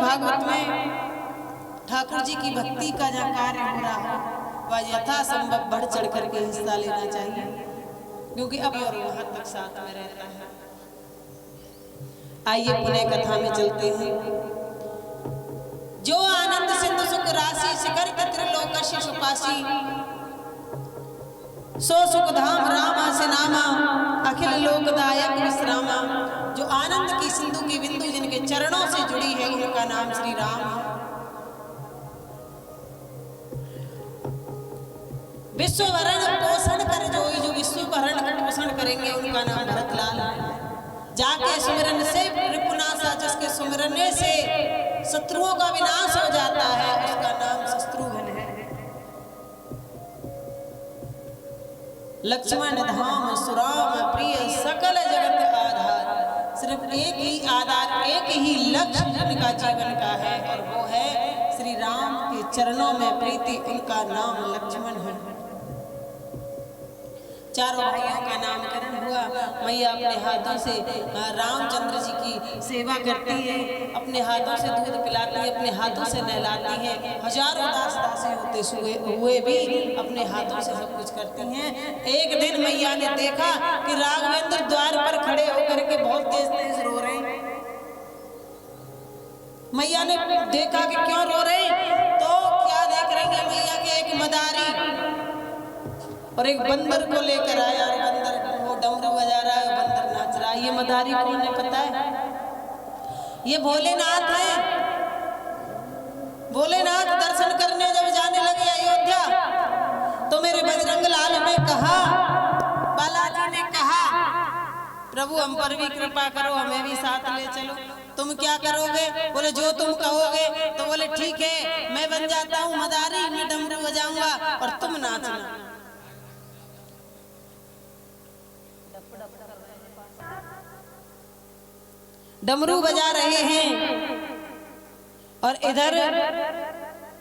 भागवत में ठाकुर जी की भक्ति का जहाँ कार्य हो रहा है वह यथासंभव बढ़ चढ़ करके हिस्सा लेना चाहिए, क्योंकि अब और वहां तक साथ में रहता है। आइए पुनः कथा में चलते हैं। जो आनंद सिंधु सुख राशि शिखर त्रिलोकस्य सुपासी, सो सुख धाम रामा से नामा अखिल लोकदायक विश्रामा। जो आनंद की सिंधु की बिंदु जिनके चरणों से जुड़ी है उनका नाम श्री राम है। विश्व भरण पोषण कर जो विश्व भरण पोषण करेंगे उनका नाम भरतलाल है। जाके सुमिरन से रिपुनाशा, जिसके सुमिरने से शत्रुओं का विनाश हो जाता है उसका नाम शत्रुघ्न है। लक्ष्मण धाम सुराम प्रिय सकल जगत आधार। सिर्फ एक ही आधार, एक ही लक्ष्य जिनका जीवन का है और वो है श्री राम के चरणों में प्रीति, उनका नाम लक्ष्मण है। चारों भाइयों का नामकरण हुआ। मैया अपने हाथों से रामचंद्र जी की सेवा करती है, अपने हाथों से दूध पिलाती है, अपने हाथों से नहलाती है। हजारों दास दासी होते हुए भी अपने हाथों से सब कुछ करती हैं। एक दिन मैया ने देखा कि राघवेंद्र द्वार पर खड़े होकर के बहुत तेज तेज रो रहे हैं। मैया ने देखा कि क्यों रो रहे, तो क्या देख रही है मैया के एक मदारी और एक बंदर को लेकर आया, और बंदर वो डमरू बजा रहा है, बंदर नाच रहा है। ये मदारी कौन है पता है? ये भोलेनाथ है। भोलेनाथ दर्शन करने जब जाने लगे अयोध्या तो मेरे बजरंग लाल ने कहा, बालाजी ने कहा, प्रभु हम पर भी कृपा करो, हमें भी साथ ले चलो। तुम क्या करोगे? बोले जो तुम कहोगे। तो बोले ठीक है, मैं बन जाता हूँ मदारी, मैं डमरू बजाऊंगा और तुम नाचना। डमरू बजा रहे हैं और इधर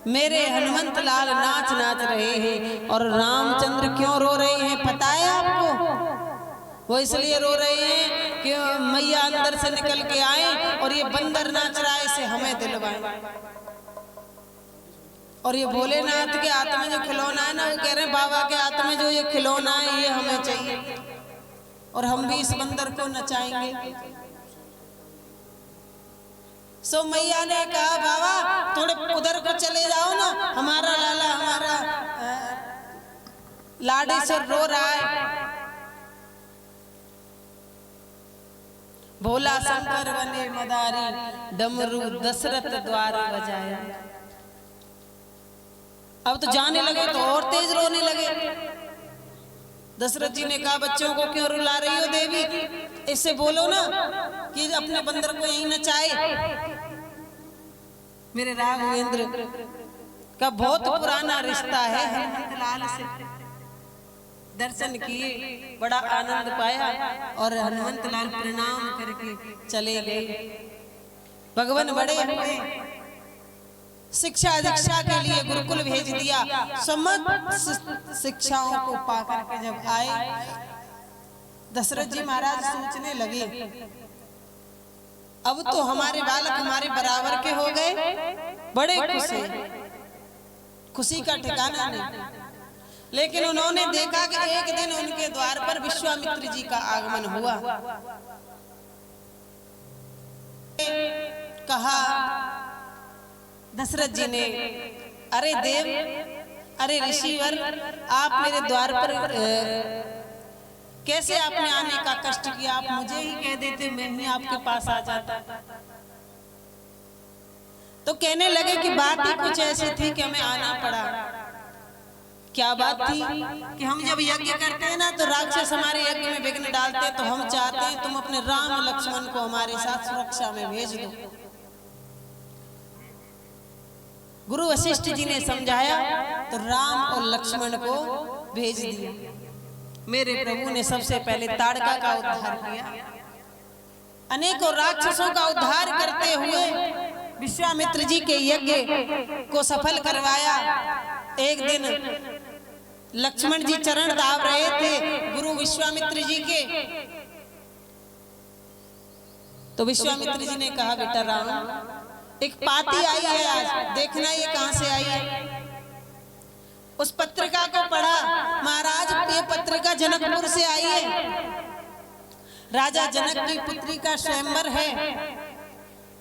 मेरे हनुमंत लाल नाच नाच रहे हैं। और रामचंद्र क्यों रो रहे हैं पता है आपको? वो इसलिए रो रहे हैं कि मैया अंदर से निकल के आए और ये बंदर नाच रहा है, इसे हमें दिलवाएं। और ये भोलेनाथ के हाथ में जो खिलौना है ना, वो कह रहे हैं बाबा के हाथ में जो ये खिलौना है ये हमें चाहिए और हम भी इस बंदर को नचाएंगे। सो मैया ने कहा बाबा थोड़े उधर को चले जाओ ना, हमारा लाला, हमारा लाडेश्वर रो रहा है। भोला शंकर बने मदारी, डमरू दशरथ द्वार बजाया। अब तो जाने लगे तो और तेज रोने लगे। दशरथ जी ने कहा बच्चों को क्यों रुला रही हो देवी, इससे बोलो ना कि अपने बंदर को यहीं नचाए। मेरे राघवेंद्र का बहुत पुराना रिश्ता है हनुमंत लाल से। दर्शन किए, बड़ा आनंद पाया और हनुमंत लाल प्रणाम करके चले गए। भगवान बड़े हुए, शिक्षा दीक्षा के लिए गुरुकुल भेज दिया। समस्त शिक्षाओं को पाकर के जब आए दशरथ जी महाराज सोचने लगे अब तो हमारे बालक हमारे बराबर के हो गए। बड़े खुश हैं, खुशी का ठिकाना नहीं। लेकिन उन्होंने देखा कि एक दिन उनके द्वार पर विश्वामित्र जी का आगमन हुआ। कहा दशरथ जी ने, अरे देव, अरे ऋषिवर, आप मेरे द्वार पर कैसे आपने आने का कष्ट किया? आप मुझे ही कह देते, मैं ही आपके पास आ जाता। तो कहने लगे कि बात ही कुछ ऐसी थी कि हमें आना पड़ा। क्या बात थी कि हम जब यज्ञ करते हैं ना तो राक्षस हमारे यज्ञ में विघ्न डालते हैं, तो हम चाहते हैं तुम अपने राम लक्ष्मण को हमारे साथ सुरक्षा में भेज दो। गुरु वशिष्ठ जी ने समझाया तो राम और लक्ष्मण को भेज दिया। मेरे प्रभु ने सबसे पहले ताड़का का उद्धार किया, अनेकों राक्षसों का उद्धार करते हुए विश्वामित्र जी के यज्ञ को सफल करवाया। एक दिन लक्ष्मण जी चरण दाब रहे थे गुरु विश्वामित्र जी के, तो विश्वामित्र जी ने कहा बेटा राम, एक पाती आई है आज, देखना ये कहां से आई है। उस पत्रिका को पढ़ा, महाराज ये पत्रिका जनकपुर से आई है, राजा जनक की पुत्री का स्वयंवर है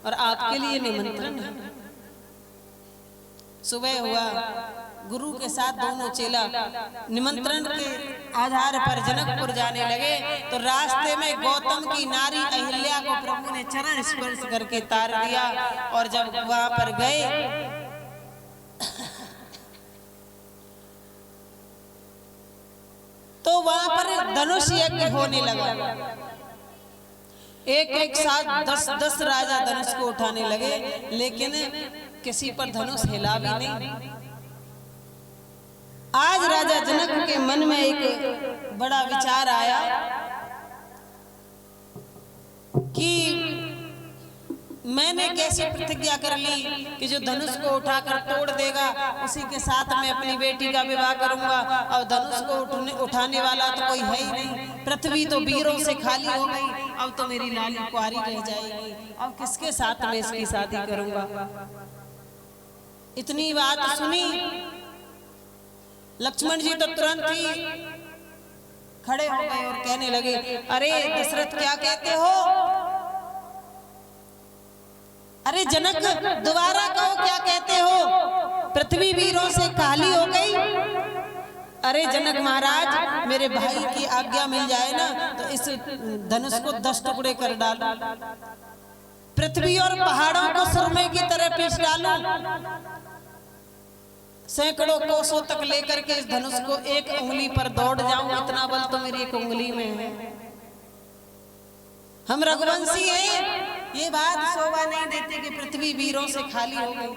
और आपके लिए निमंत्रण है। सुबह हुआ, गुरु के साथ दोनों चेला निमंत्रण के आधार पर जनकपुर जाने लगे। तो रास्ते में गौतम की नारी अहिल्या को प्रभु ने चरण स्पर्श करके तार दिया। और जब वहां पर गए तो वहां पर धनुष यज्ञ होने लगा। एक साथ 10 राजा धनुष को उठाने लगे, लेकिन किसी पर धनुष हिला भी नहीं। आज राजा जनक के मन में एक बड़ा विचार आया कि मैंने कैसी प्रतिज्ञा कर ली कि जो धनुष को उठाकर तोड़ देगा उसी के साथ मैं अपनी बेटी का विवाह करूंगा। और धनुष को उठाने वाला तो कोई है ही नहीं, पृथ्वी तो वीरों से खाली हो गई, अब तो मेरी लाली कुंवारी रह जाएगी, अब किसके साथ मैं इसकी शादी करूंगा। इतनी बात सुनी, लक्ष्मण जी तो तुरंत ही खड़े हो गए और कहने लगे, अरे दशरथ क्या कहते हो? अरे जनक दोबारा कहो क्या कहते हो? पृथ्वी वीरों से काली हो गई। अरे जनक महाराज, मेरे भाई की आज्ञा मिल जाए ना तो इस धनुष को 10 टुकड़े कर डालो, पृथ्वी और पहाड़ों को सुरमे की तरह पीस डालो, सैकड़ों कोसों तक लेकर के इस धनुष को एक उंगली पर दौड़ जाऊं, इतना बल तो मेरी एक उंगली में है। हम रघुवंशी हैं, ये बात शोभा नहीं देते कि पृथ्वी वीरों से खाली हो गई।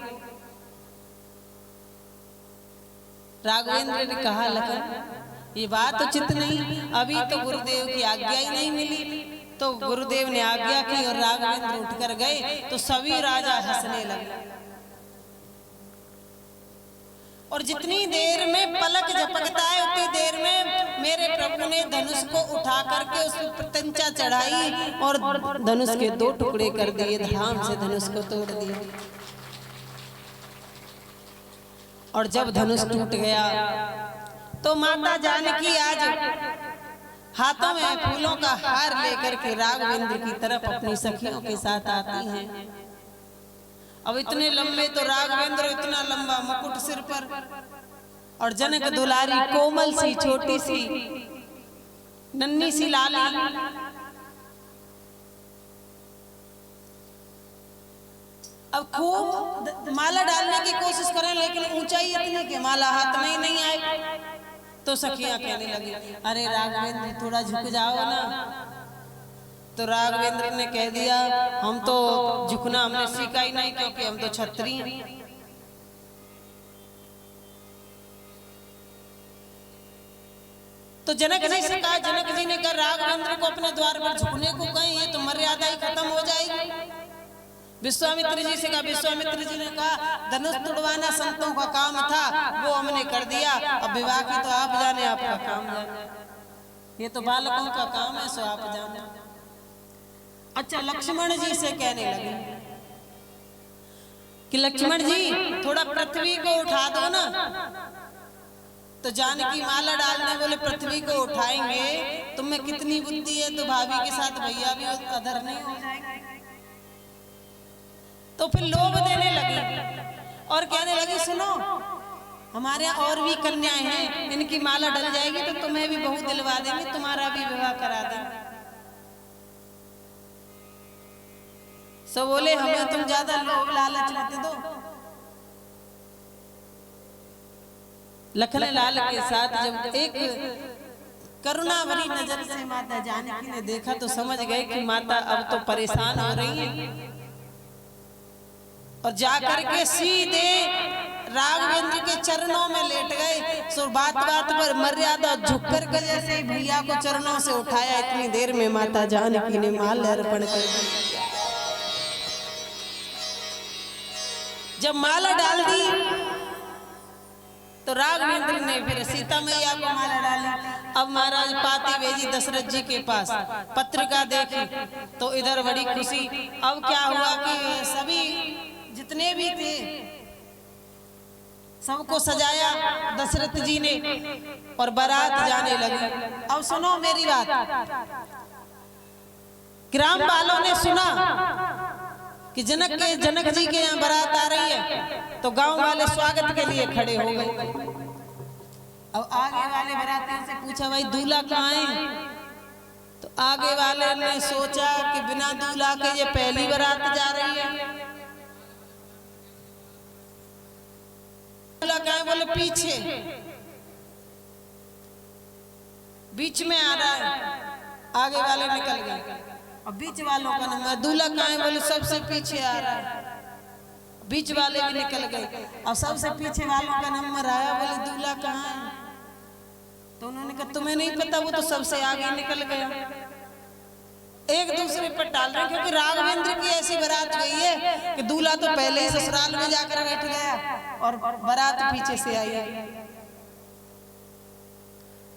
राघवेंद्र ने कहा, लखन ये बात उचित नहीं, अभी तो गुरुदेव की आज्ञा ही नहीं मिली। तो गुरुदेव ने आज्ञा की और राघवेंद्र उठकर गए तो सभी राजा हंसने लगे। और जितनी देर में पलक झपकता है उतनी देर में मेरे प्रभु ने धनुष को उठा करके उस पर तंचा चढ़ाई और धनुष के 2 टुकड़े कर दिए, धाम से धनुष को तोड़ दिया। और जब धनुष टूट गया तो माता जानकी आज हाथों में फूलों का हार लेकर के राघवेंद्र की तरफ अपनी सखियों के साथ आती हैं। अब इतने लंबे तो राघवेंद्र, इतना लंबा मुकुट सिर पर, और जनक दुलारी कोमल सी छोटी सी नन्ही सी लाली। अब खूब माला डालने की कोशिश करें, लेकिन ऊंचाई इतनी कि माला हाथ में ही नहीं आए। तो सखियां कहने लगी, अरे राघवेंद्र थोड़ा झुक जाओ ना। तो राघवेंद्र ने कह दिया, हम तो झुकना हमने सीखा ही नहीं, क्योंकि हम तो क्षत्रिय हैं। तो जनक जी से कहा, जनक जी ने कहा राघवेंद्र को अपने द्वार पर झुकने को कहें, ये तो मर्यादा ही खत्म हो जाएगी। विश्वामित्र जी से कहा, विश्वामित्र जी ने कहा धनुष तुड़वाना संतों का काम था, वो हमने कर दिया, अब विवाह की तो आप जाने, आपका काम जाने, ये तो बालकों का काम है, सो आप जाने। अच्छा, लक्ष्मण जी से कहने लगे कि लक्ष्मण जी थोड़ा पृथ्वी को उठा दो ना। तो जानकी माला डालने बोले, पृथ्वी को उठाएंगे, तुम में कितनी बुद्धि है, तो भाभी के साथ भैया भी अधर नहीं हो जाएगा। तो फिर लोभ देने लगी और कहने लगी, सुनो हमारे यहाँ और भी कन्याएं हैं, इनकी माला डल जाएगी तो तुम्हें भी बहू दिलवा देंगे, तुम्हारा भी विवाह करा देंगे। सब बोले, हमें तुम ज्यादा लोभ लालच मत दो। लखन लाल के साथ जब एक करुणा भरी नजर से माता जानकी ने देखा तो समझ गए कि माता अब तो परेशान हो रही है, और जाकर के सीधे राघवेंद्र के चरणों में लेट गए। सो बात बात पर मर्यादा झुककर के जैसे भैया को चरणों से उठाया, इतनी देर में माता जानकी ने माल्य अर्पण कर दी। जब माला डाल दी तो राघवेंद्र ने फिर सीता मैया को माला डाली। अब महाराज पाती भेजी दशरथ जी के पास, पत्रिका देखी तो इधर बड़ी खुशी। अब क्या हुआ कि सभी जितने भी थे सबको सजाया दशरथ जी ने और बारात जाने लगी। अब सुनो मेरी बात, ग्राम वालों ने सुना कि जनक जी के यहाँ बारात आ रही है, तो गांव वाले स्वागत के लिए खड़े हो गए। अब आगे वाले बारातियों से पूछा, भाई दूल्हा कहाँ है? तो आगे वाले ने सोचा कि बिना दूल्हा के ये पहली बारात जा रही है। दूल्हा कहाँ है? बोले पीछे, बीच में आ रहा है। आगे वाले निकल गए। अब बीच वालों का नंबर, दूल्हा कहाँ है? बोले सबसे पीछे आ रहा है। बीच वाले भी निकल गए। और सबसे पीछे वालों का नंबर आया, बोले दूल्हा कहाँ है? तो उन्होंने कहा तुम्हें नहीं पता, वो तो सबसे आगे निकल गया। एक दूसरे पर टाल रहे, क्योंकि राघवेंद्र की ऐसी बारात गई है कि दूल्हा तो पहले ही ससुराल में जाकर बैठ गया और बारात पीछे से आई है।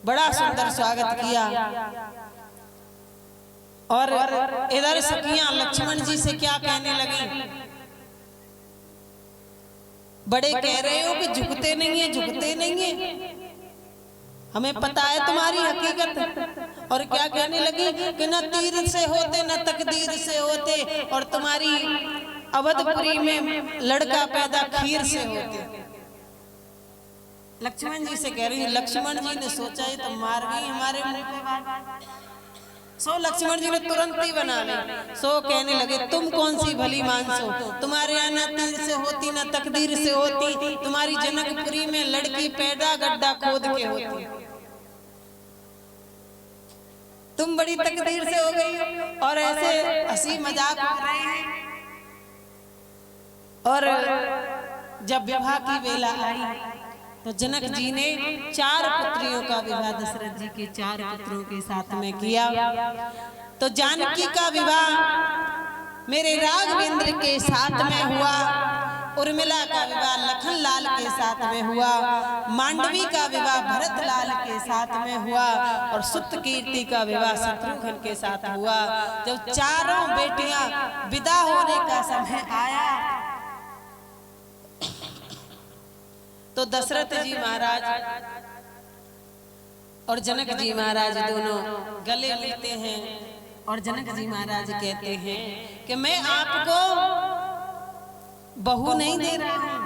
बड़ा सुंदर स्वागत किया। और इधर सखियां लक्ष्मण जी से क्या कहने लगी, बड़े कह रहे हो कि झुकते नहीं है, झुकते नहीं है, हमें पता है तुम्हारी हकीकत। और क्या कहने लगी कि न तीर से होते न तकदीर से होते, और तुम्हारी अवधपुरी में लड़का पैदा खीर से होते। लक्ष्मण जी से कह रही है। लक्ष्मण जी ने सोचा ये तो मार गई हमारे मुंह पे बात। सो लक्ष्मण जी ने तुरंत ही बना ली। सो कहने लगे तुम कौन सी भली मानस हो, तुम्हारे यहाँ न तीर से होती न तकदीर से होती, तुम्हारी जनकपुरी में लड़की पैदा गड्ढा खोद के होती। तुम बड़ी तकदीर से हो गई। और ऐसे हंसी मजाक हो रहे हैं। और जब विवाह की वेला आई तो जनक जी ने 4 पुत्रियों का विवाह दशरथ जी के 4 पुत्रों के साथ में किया। तो जानकी का विवाह मेरे राघवेंद्र के साथ में हुआ, उर्मिला का विवाह लखन लाल के साथ में हुआ, मांडवी का विवाह भरत लाल के साथ में हुआ, और सुत कीर्ति का विवाह शत्रुघ्न के साथ हुआ। जब चारों बेटियां विदा होने का समय आया तो दशरथ जी महाराज और जनक जी महाराज दोनों गले मिलते हैं। और जनक जी महाराज कहते हैं कि मैं आपको बहू नहीं दे रहा हूं,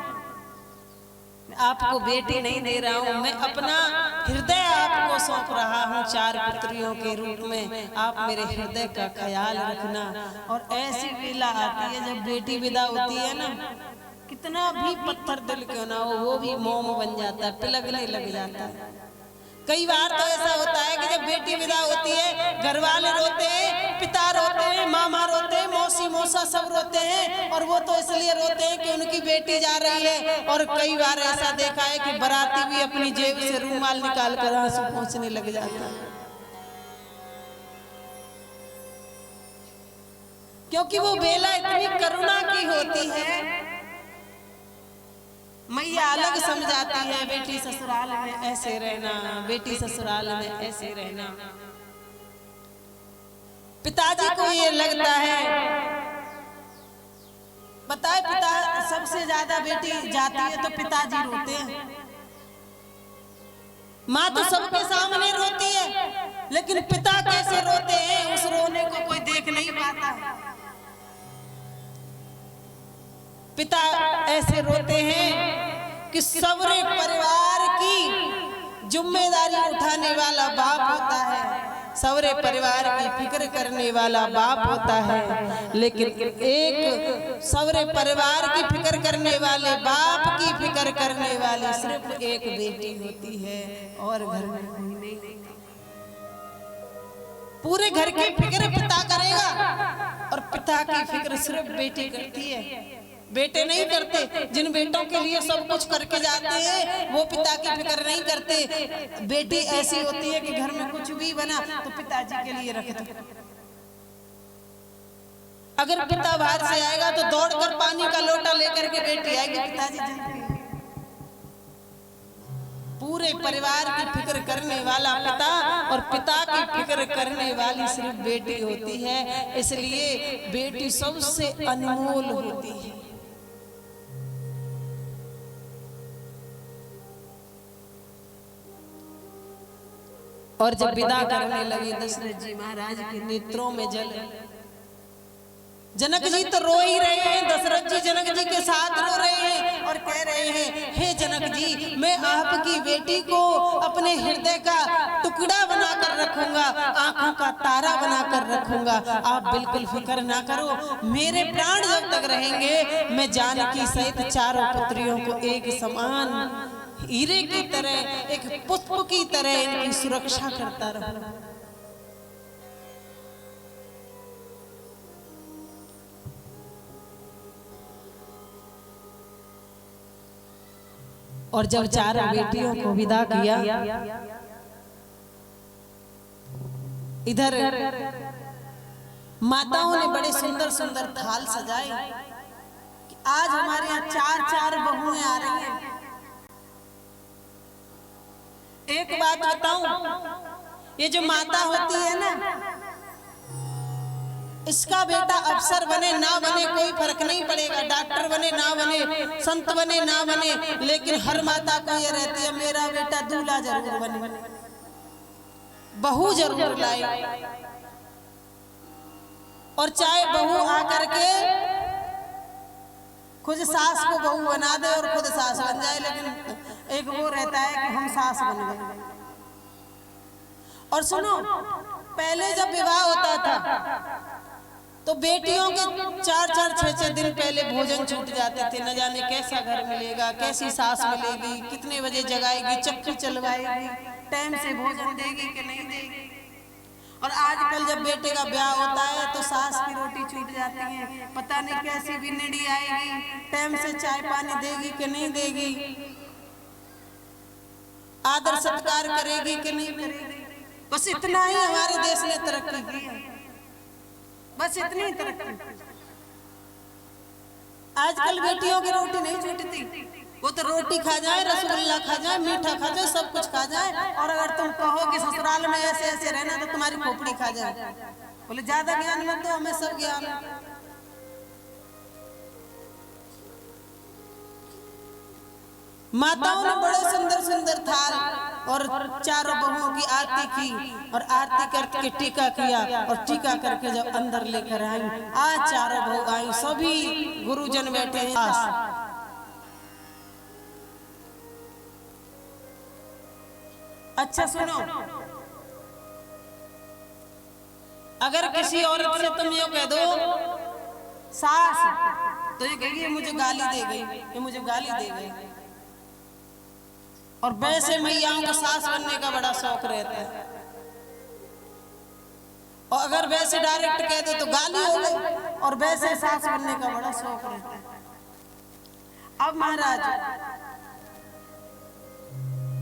आपको बेटी नहीं दे रहा हूं, मैं अपना हृदय आपको सौंप रहा हूं 4 पुत्रियों के रूप में। आप मेरे हृदय का ख्याल रखना। और ऐसी वेला आती है जब बेटी विदा होती है ना, कितना भी पत्थर दिल क्यों ना हो, वो भी मोम बन जाता है, पिलगने लग जाता है। कई बार तो ऐसा होता है कि जब बेटी विदा होती है घर वाले रोते हैं, पिता रोते हैं, मामा रोते हैं, मौसी मौसा सब रोते हैं। और वो तो इसलिए रोते हैं कि उनकी बेटी जा रही है। और कई बार ऐसा देखा है कि बाराती भी अपनी जेब से रूमाल निकाल कर आंसू पोंछने लग जाता है, क्योंकि वो बेला इतनी करुणा की होती है। मैया अलग समझाती है, बेटी ससुराल में ऐसे रहना, बेटी ससुराल में ऐसे रहना। पिताजी को ये लगता है, बताए पिता सबसे ज्यादा बेटी जाती है तो पिताजी रोते हैं। माँ तो सबके सामने रोती है, लेकिन पिता कैसे रोते हैं उस रोने को कोई देख नहीं पाता। पिता ऐसे रोते हैं कि सवरे परिवार की जिम्मेदारी उठाने वाला बाप होता है, सवरे परिवार की फिक्र करने वाला बाप होता है। लेकिन एक सवरे परिवार की फिक्र करने वाले बाप की फिक्र करने वाली सिर्फ एक बेटी होती है, और घर में कोई नहीं। पूरे घर की फिक्र पिता करेगा और पिता की फिक्र सिर्फ बेटी करती है, बेटे नहीं करते। जिन बेटों के लिए सब कुछ करके जाते हैं वो पिता की फिक्र नहीं करते। बेटी ऐसी होती है कि घर में कुछ भी बना तो पिताजी के लिए रख दो। अगर पिता बाहर से आएगा तो दौड़कर पानी का लोटा लेकर के बेटी आएगी, पिताजी जल्दी। पूरे परिवार की फिक्र करने वाला पिता और पिता की फिक्र करने वाली सिर्फ बेटी होती है। इसलिए बेटी सबसे अनमोल होती है। और जब विदा करने लगे दशरथ जी महाराज के नेत्रों में जल। जनक जी तो रो ही रहे हैं, दशरथ जी जनक जी के साथ रो रहे हैं और कह रहे हैं, हे जनक जी, मैं आपकी बेटी को अपने हृदय का टुकड़ा बनाकर रखूंगा, आंखों का तारा बनाकर रखूंगा। आप बिल्कुल फिक्र ना करो, मेरे प्राण जब तक रहेंगे मैं जानकी सहित चारों पुत्रियों को एक समान हीरे की तरह, एक पुष्प की तरह इनकी सुरक्षा करता रहूंगा। और जब चारों बेटियों को विदा किया, इधर माताओं ने बड़े सुंदर सुंदर थाल सजाए कि आज हमारे यहाँ चार चार बहुएं आ रही हैं। एक बात बताऊं, ये जो माता होती है ना, इसका बेटा अफसर बने ना बने कोई फर्क नहीं पड़ेगा, डॉक्टर बने ना बने, संत बने ना बने, लेकिन हर माता को ये रहती है मेरा बेटा दूल्हा जरूर बने, बहू जरूर लाए। और चाहे बहू आकर के खुद सास को बहू बना दे और खुद सास बन जाए, लेकिन एक वो रहता है कि हम सास बन गए। और सुनो, पहले जब विवाह होता था तो बेटियों के 4-4, 6-6 दिन पहले भोजन छूट जाते थे। न जाने कैसा घर मिलेगा, कैसी सास मिलेगी, कितने बजे जगाएगी, चक्की चलवाएगी, टाइम से भोजन देगी कि नहीं देगी। और आजकल जब बेटे का ब्याह होता है तो सास की रोटी छूट जाती है, पता नहीं कैसी बिगड़ी आएगी, टाइम से चाय पानी देगी कि नहीं देगी, आदर सत्कार करेगी कि नहीं करेगी। बस इतना ही हमारे देश ने तरक्की की है, बस इतनी ही तरक्की। आजकल बेटियों की रोटी नहीं छूटती, वो तो रोटी खा जाए, रसगुल्ला खा जाए, मीठा खा जाए, सब कुछ खा जाए। और अगर तुम कहो कि ससुराल में ऐसे ऐसे रहना तो तुम्हारी खोपड़ी खा जाए। बोले ज्यादा ज्ञान मत दो, हमें सब ज्ञान। माताओं ने बड़े सुंदर सुंदर थाल और चारों बहुओं की आरती की, और आरती करके टीका किया, और टीका करके जब अंदर लेकर आई, आज चारों बहू आई, सभी गुरुजन बैठे हैं पास। अच्छा सुनो, अगर किसी औरत से तुम ये कह दो सास, तो ये कहेगी मुझे गाली दे गई, ये मुझे गाली दे गई। और वैसे मैयाओं को सास बनने का बड़ा शौक रहता है, और अगर वैसे डायरेक्ट कह दो तो गाली हो गई, और वैसे सास बनने का बड़ा शौक रहता है। अब महाराज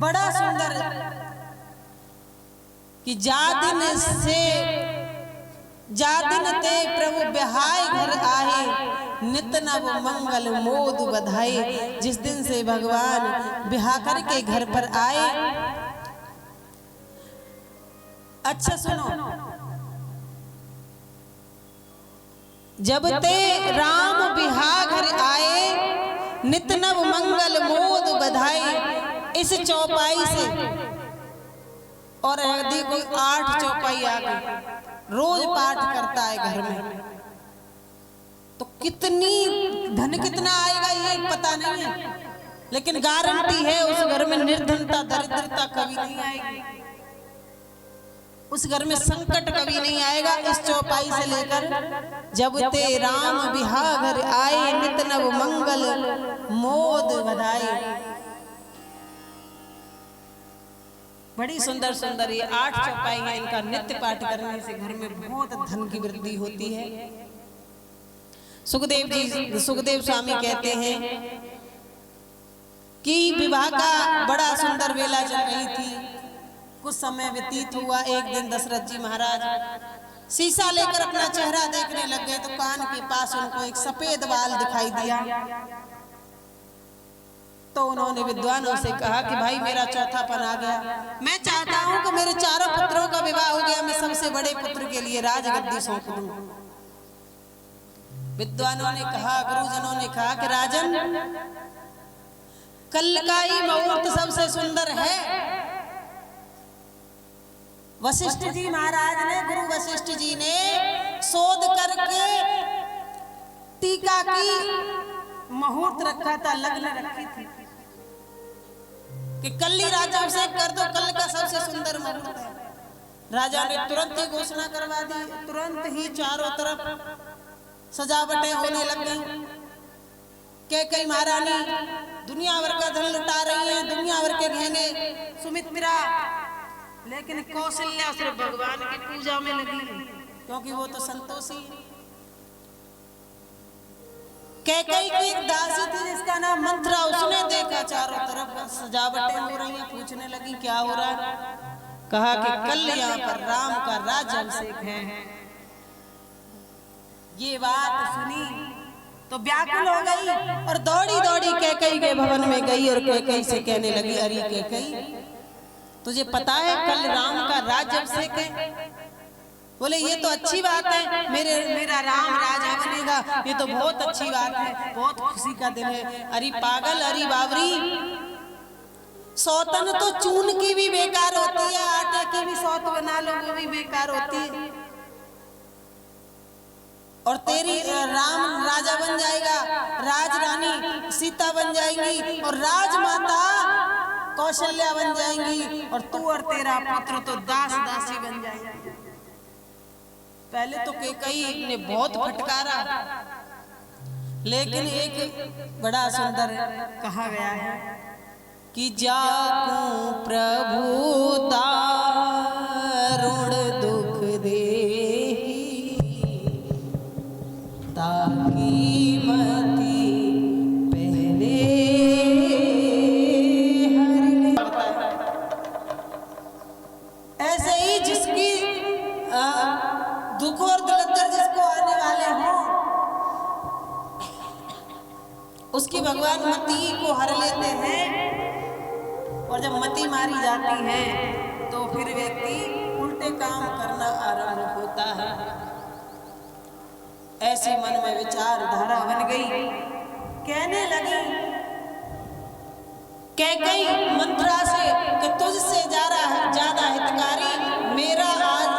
बड़ा सुंदर कि जादिन ते प्रभु बिहाय घर आए, नित नव मंगल मोद बधाए। जिस दिन से भगवान बिहा करके घर पर आए। अच्छा सुनो, जब ते राम बिहा घर आए, नित नव मंगल मोद बधाए। इस चौपाई से और यदि कोई 8 चौपाई आ गई, रोज पाठ करता है घर में, तो कितनी धन कितना आएगा ये पता नहीं है, लेकिन गारंटी है उस घर में निर्धनता दरिद्रता कभी नहीं आएगी, उस घर में संकट कभी नहीं आएगा। इस चौपाई से लेकर जब ते राम बिहा घर आए, नित नव मंगल मोद बधाए। बड़ी सुंदर सुंदर ये 8 चौपाई है, इनका नित्य पाठ करने से घर में बहुत धन की वृद्धि होती है। सुखदेव स्वामी कहते हैं कि विवाह का बड़ा सुंदर वेला चल रही थी। कुछ समय व्यतीत हुआ, एक दिन दशरथ जी महाराज शीशा लेकर अपना चेहरा देखने लग गए, तो कान के पास उनको एक सफेद बाल दिखाई दिया। तो उन्होंने विद्वानों से कहा कि भाई मेरा चौथापन आ गया, मैं चाहता हूं कि मेरे चारों पुत्रों का विवाह हो गया, मैं सबसे बड़े पुत्र के लिए राजगद्दी सौंप दूं। विद्वानों ने कहा, गुरुजनों ने कहा कि राजन, कल का ही मुहूर्त सबसे सुंदर है, वशिष्ठ जी महाराज ने, गुरु वशिष्ठ जी ने शोध करके टीका की मुहूर्त रखा था, लग्न रखी थी कि कल ही राजा अभिषेक कर दो, कल का सबसे सुंदर मुहूर्त है। राजा ने तुरंत ही घोषणा करवा दी, तुरंत ही चारों तरफ सजावटें होने लग गई। कैकेयी महारानी दुनिया भर का धन लुटा रही है, दुनिया भर के गहने, सुमित्रा, लेकिन कौशल्या सिर्फ भगवान की पूजा में लगी, क्योंकि वो तो संतोषी। कैकेयी की एक दासी थी जिसका नाम मंत्रा, उसने देखा चारों तरफ सजावटें हो रही हैं, पूछने लगी क्या हो रहा है। कहा कि कल यहाँ पर राम का राज्याभिषेक है। ये बात सुनी तो व्याकुल हो गई और दौड़ी दौड़ी कैकेयी के भवन में गई और कैकेयी से कहने लगी, अरे कैकेयी, तुझे पता है कल राम का राज्याभिषेक है? बोले ये तो अच्छी बात है, मेरा राम राजा बनेगा, ये तो बहुत अच्छी बात है, बहुत खुशी का दिन है। अरे पागल, अरे बावरी, सौतन तो चून की भी बेकार होती है, आटे की भी सौत बना लो वो भी बेकार होती है। और तेरी राम राजा बन जाएगा, राजरानी सीता बन जाएंगी और राजमाता कौशल्या बन जाएंगी, और तू और तेरा पुत्र तो दास दासी बन जाएंगे। पहले तो कैकेयी ने बहुत फटकारा, लेकिन एक बड़ा सुंदर कहा गया है कि जाकू प्रभु दारुण दुख देहि, ताकि मति पहले हरि। ऐसे ही जिसकी दुख और दलदर जिसको आने वाले हों, उसकी भगवान मति को हर लेते हैं। और जब मति मारी जाती है तो फिर व्यक्ति उल्टे काम करना आरंभ होता है। ऐसी मन में विचारधारा बन गई, कहने लगी कैकेयी मंत्रा से कि तुझसे ज्यादा हितकारी मेरा आज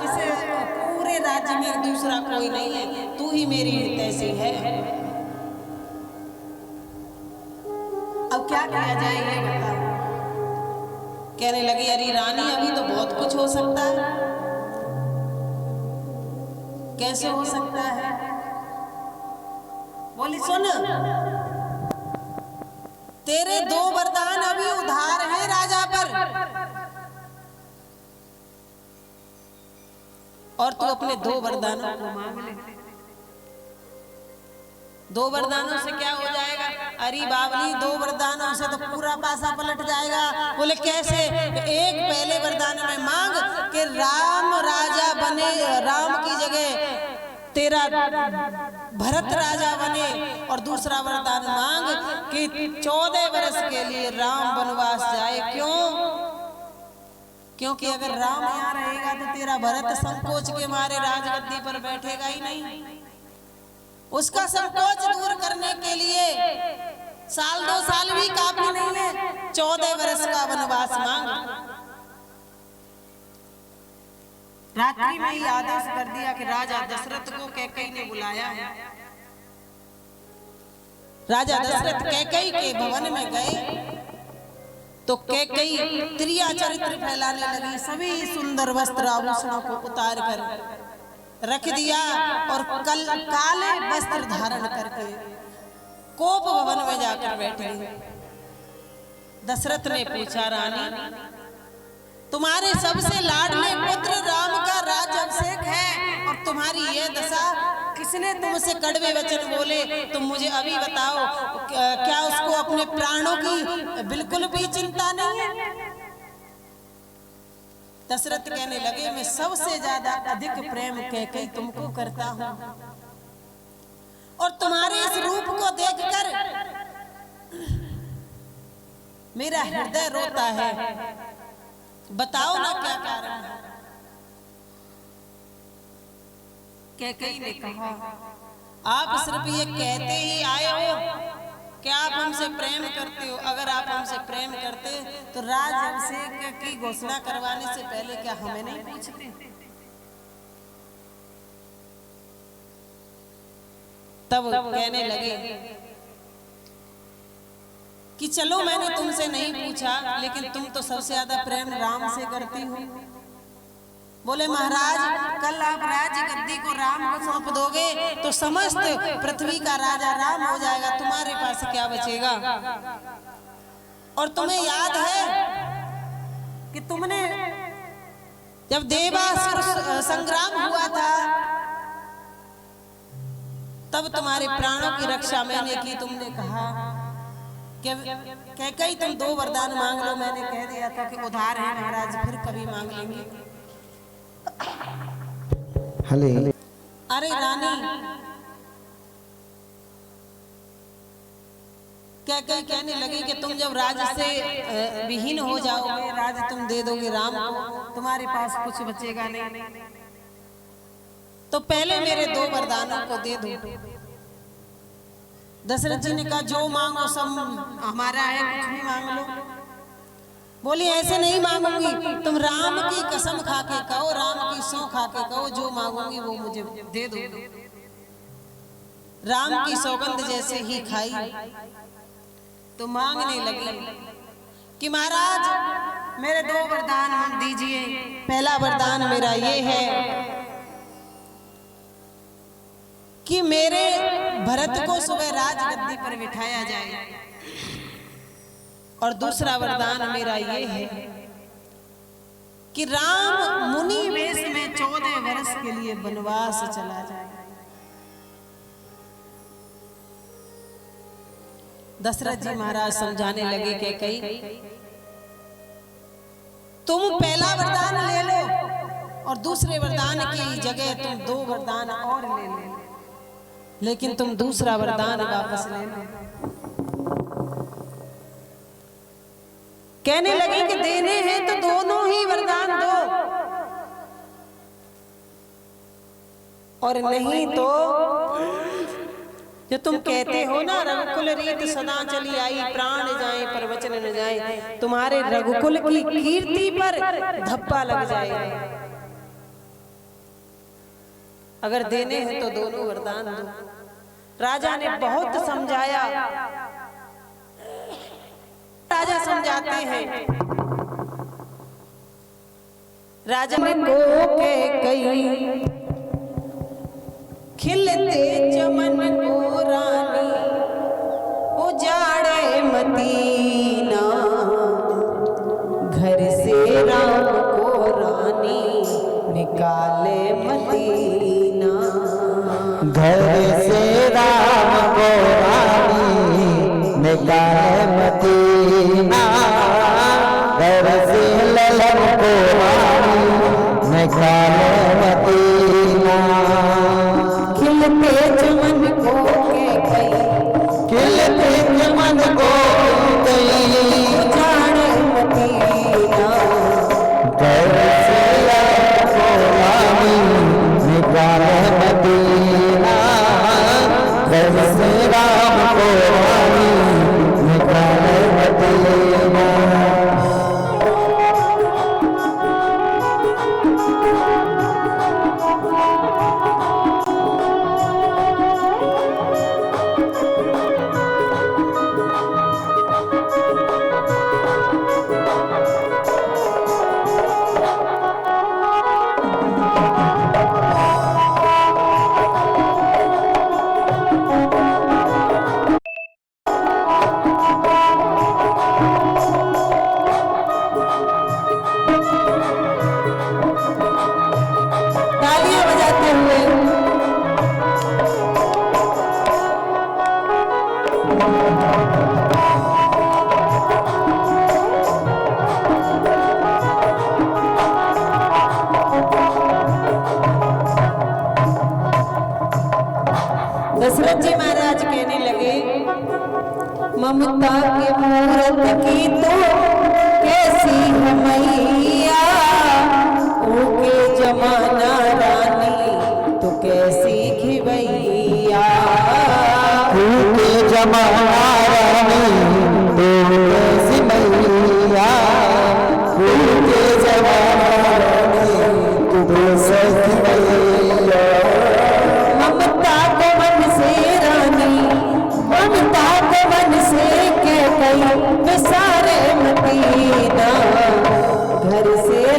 इसे पूरे राज्य में दूसरा कोई नहीं है, तू ही मेरी हितैषी है। अब क्या किया जाए ये बताओ। कहने लगी, अरे रानी अभी तो बहुत कुछ हो सकता है। कैसे हो सकता है? बोली सुन, तेरे 2 वरदान अभी उधार हैं राजा पर, और तू अपने 2 वरदानों को मांग ले। 2 वरदानों से क्या हो जाएगा? अरे बावली, 2 वरदानों से तो पूरा पासा पलट जाएगा। बोले कैसे? एक पहले वरदान में मांग कि राम राजा बने, राम की जगह तेरा भरत राजा बने, और दूसरा वरदान मांग कि 14 वर्ष के लिए राम वनवास जाए। क्यों? क्योंकि अगर राम यहाँ रहेगा तो तेरा भरत संकोच के मारे राजगद्दी पर बैठेगा ही नहीं। उसका संकोच दूर करने के लिए 1-2 साल भी काफी नहीं है, 14 वर्ष का वनवास मांग। रात्रि में ही आदेश कर दिया कि राजा दशरथ को कैकेयी ने बुलाया है। राजा दशरथ कैकेयी के भवन में गए तो कैकेयी त्रिया चरित्र फैलाने लगी, सभी सुंदर वस्त्र आभूषणों को उतार कर रख दिया और काले वस्त्र धारण करके कोप भवन में जाकर बैठे। दशरथ ने पूछा, रानी तुम्हारे सबसे लाडले पुत्र राम का राज्याभिषेक है और तुम्हारी यह दशा, किसने तुमसे कड़वे वचन बोले? तुम मुझे अभी बताओ, क्या उसको अपने प्राणों की बिल्कुल भी चिंता नहीं है? दशरथ कहने लगे, मैं सबसे ज्यादा अधिक प्रेम कैकेयी तुमको करता हूं, और तुम्हारे इस रूप को देखकर मेरा हृदय रोता है। बताओ ना क्या कारण है? कैकेयी ने कहा, आप सिर्फ ये कहते ही आए हो कि आप हमसे प्रेम करते हो। अगर आप हमसे प्रेम करते तो राज अभिषेक की घोषणा करवाने से पहले क्या हमें नहीं पूछते? तब कहने लगे कि चलो मैंने तुमसे नहीं पूछा, लेकिन तुम तो सबसे ज्यादा प्रेम राम से करती हो। बोले महाराज, कल आप राज्य गद्दी को राम को सौंप दोगे तो समस्त पृथ्वी का राजा राम हो जाएगा, तुम्हारे पास क्या बचेगा? और तुम्हें याद है कि तुमने जब देवासुर संग्राम हुआ था तब तुम्हारे प्राणों की रक्षा मैंने की। तुमने कहा कि कई तुम 2 वरदान मांग लो। मैंने कह दिया था कि उधार है महाराज, फिर कभी मांग लेंगे। अरे रानी, क्या कहने लगी कि तुम जब राज से विहीन हो जाओगे, राज तुम दे दोगे राम को, तुम्हारे पास कुछ बचेगा नहीं, तो पहले मेरे 2 वरदानों को दे दो। दशरथ जी ने कहा जो मांगो सब हमारा है, कुछ भी मांग लो। बोली ऐसे नहीं मांगूंगी, तुम राम की कसम खा के कहो, राम की सौं खा के कहो, जो मांगूंगी वो मुझे दे दो। राम की सौगंध जैसे ही खाई तो मांगने लगी कि महाराज मेरे 2 वरदान दीजिए। पहला वरदान मेरा ये है कि मेरे भरत को सुबह राजगद्दी पर बिठाया जाए, और दूसरा वरदान मेरा ये है कि राम मुनि वेश में 14 वर्ष के लिए वनवास चला जाए। दशरथ जी महाराज समझाने लगे कि कई तुम पहला वरदान ले लो और दूसरे वरदान की जगह तुम 2 वरदान और ले लो, लेकिन तुम दूसरा वरदान वापस ले लो। कहने लगी कि देने हैं तो दोनों ही वरदान दो, और नहीं तो जो तुम कहते हो ना रघुकुल रीत सदा चली आई, प्राण जाए पर वचन न जाए, तुम्हारे रघुकुल की कीर्ति पर धब्बा लग जाएगा। अगर देने हैं तो दोनों वरदान दो। राजा ने बहुत समझाया। राजा समझाते हैं, राजा ने को के कई खिलते चमन को रानी उजाड़े मदीना, घर से राम को रानी निकाले मदीना, घर से राम को रानी निकाले मदीना, घर से ललन को रानी निकाले मदीना। खिलते चमन को के कई, खिलते चमन को कई उजाड़े मदीना, घर से ललन को रानी निकाले मदीना, घर से राम को रानी निकाले मदीना। तालियां बजाते हुए दशरथ जी महाराज कहने लगे, ममता के मूरत की तो कैसी है मैया, ओके जमाना रानी तो कैसी खिवैया, जमाना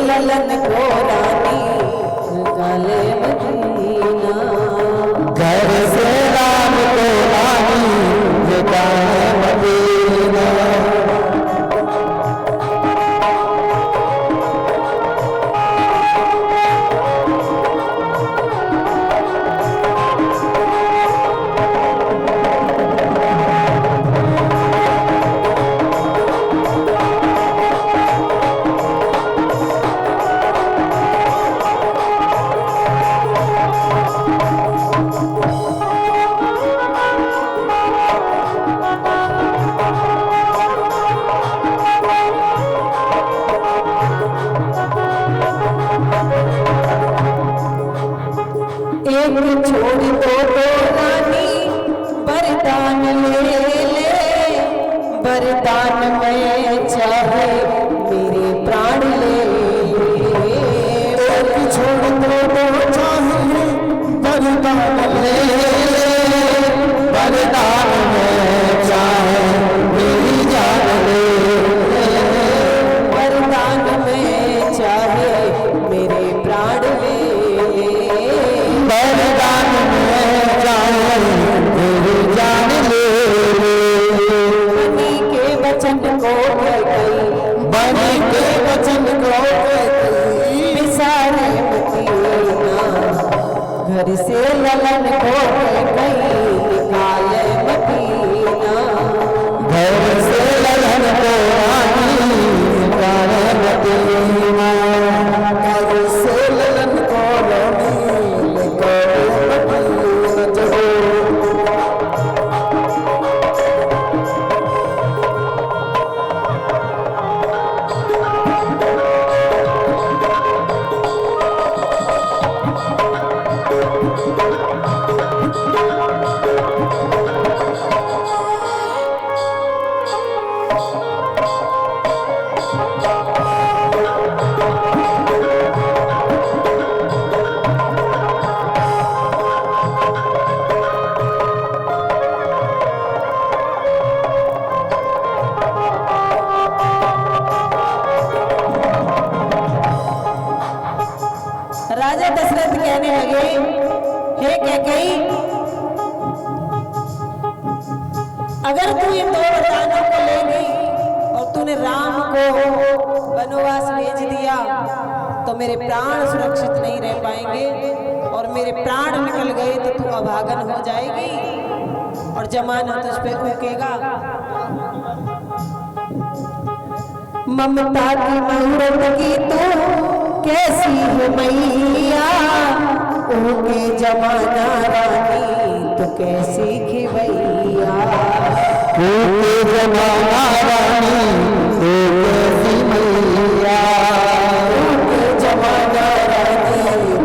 ललन को रानी निकाले मदीना। घर से राम को रानी निकाले मदीना। एक छोड़ दो तो रानी वरदान ले ले, वरदान में चाहे मेरे प्राण ले ले। एक छोड़ दो तो चाहे वरदान ले ले, वरदान में चाहे मेरी जान ले ले। वरदान में चाहे मेरे प्राण ले ले। वरदान में चाहे मेरी जान ले ले। बनी के वचन को कह गई, बनी के वचन को कह गई, बिसारे मदीना। घर से ललन को कह गई निकाले मदीना। घर से ललन को रानी निकाले मदीना। घर से ललन को रानी निकाले मदीना। जहो राजा दशरथ कहने लगे, हे कैकेयी, अगर तू इन दो वरदानों को ले गई और तूने राम को वनवास भेज दिया तो मेरे प्राण सुरक्षित नहीं रह पाएंगे, और मेरे प्राण निकल गए तो तू अभागन हो जाएगी और जमाना तुझ पे उकेगा। ममता की मुहूर्त की तू कैसी है मैया, ओके जमाना रानी तो कैसी खिवैया। ओके जमाना रानी तो कैसी मैया। ओके जमाना रानी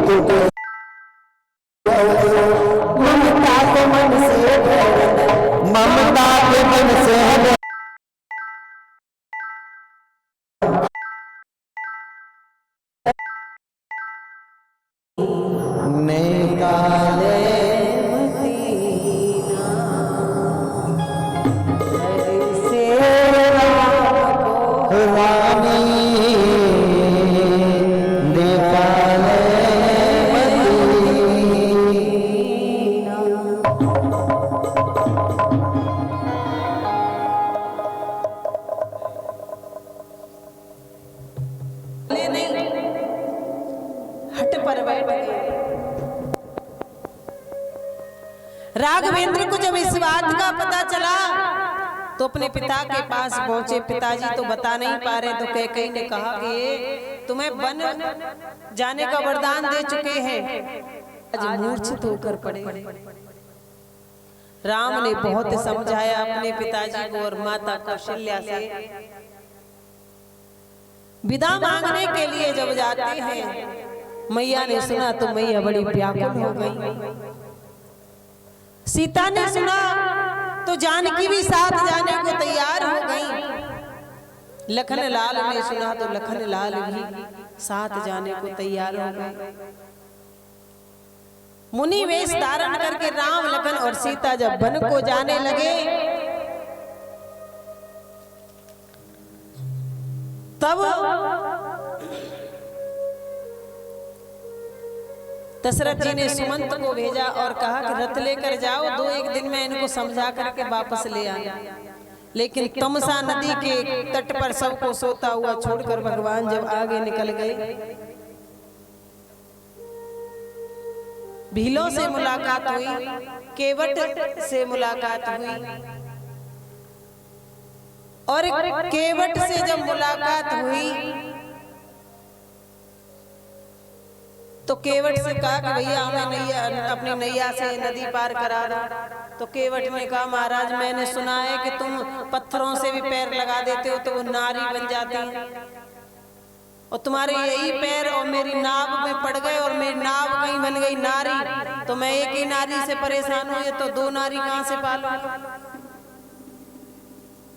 तो कैसी। ममता को मन से भरना, ममता के मन से निकाले मदीना। घर से राम को रानी निकाले मदीना। नहीं, हट पर बैठ गए। राघवेंद्र को जब इस बात का पता चला तो अपने पिता के पास पहुंचे। पिताजी तो बता नहीं पा रहे, तो कैकेयी ने कहा कि ये तुम्हें वन जाने का वरदान दे चुके हैं, आज मूर्छित होकर पड़े। राम ने बहुत समझाया अपने पिताजी को और माता कौशल्या से। विदा मांगने के लिए जब जाते हैं, मैया ने सुना तो मैया बड़ी व्याकुल हो गई। सीता ने सुना तो जानकी भी साथ जाने को तैयार हो गई। लखन लाल ने सुना तो लखन लाल भी साथ जाने को तैयार हो गए। मुनि वेश धारण करके राम लखन और सीता जब वन को जाने लगे तब दशरथ जी ने सुमंत को भेजा और कहा कि रथ लेकर जाओ, 2-1 दिन में इनको समझा करके वापस ले आना। लेकिन तमसा नदी के तट पर सबको सोता हुआ छोड़कर भगवान जब आगे निकल गए, भीलों से मुलाकात हुई, केवट से मुलाकात हुई, और केवट से जब मुलाकात हुई तो केवट से कहा कि भैया हमें नैया, अपनी नैया से नदी पार करा दो। तो केवट ने कहा महाराज मैंने सुना है कि तुम पत्थरों से भी पैर लगा देते हो तो वो नारी बन जाती हैं, और तुम्हारे यही पैर और मेरी नाव में पड़ गए और मेरी नाव कहीं बन गई नारी, तो मैं एक ही नारी से परेशान हूँ, ये तो 2 नारी कहाँ से पालूंगा?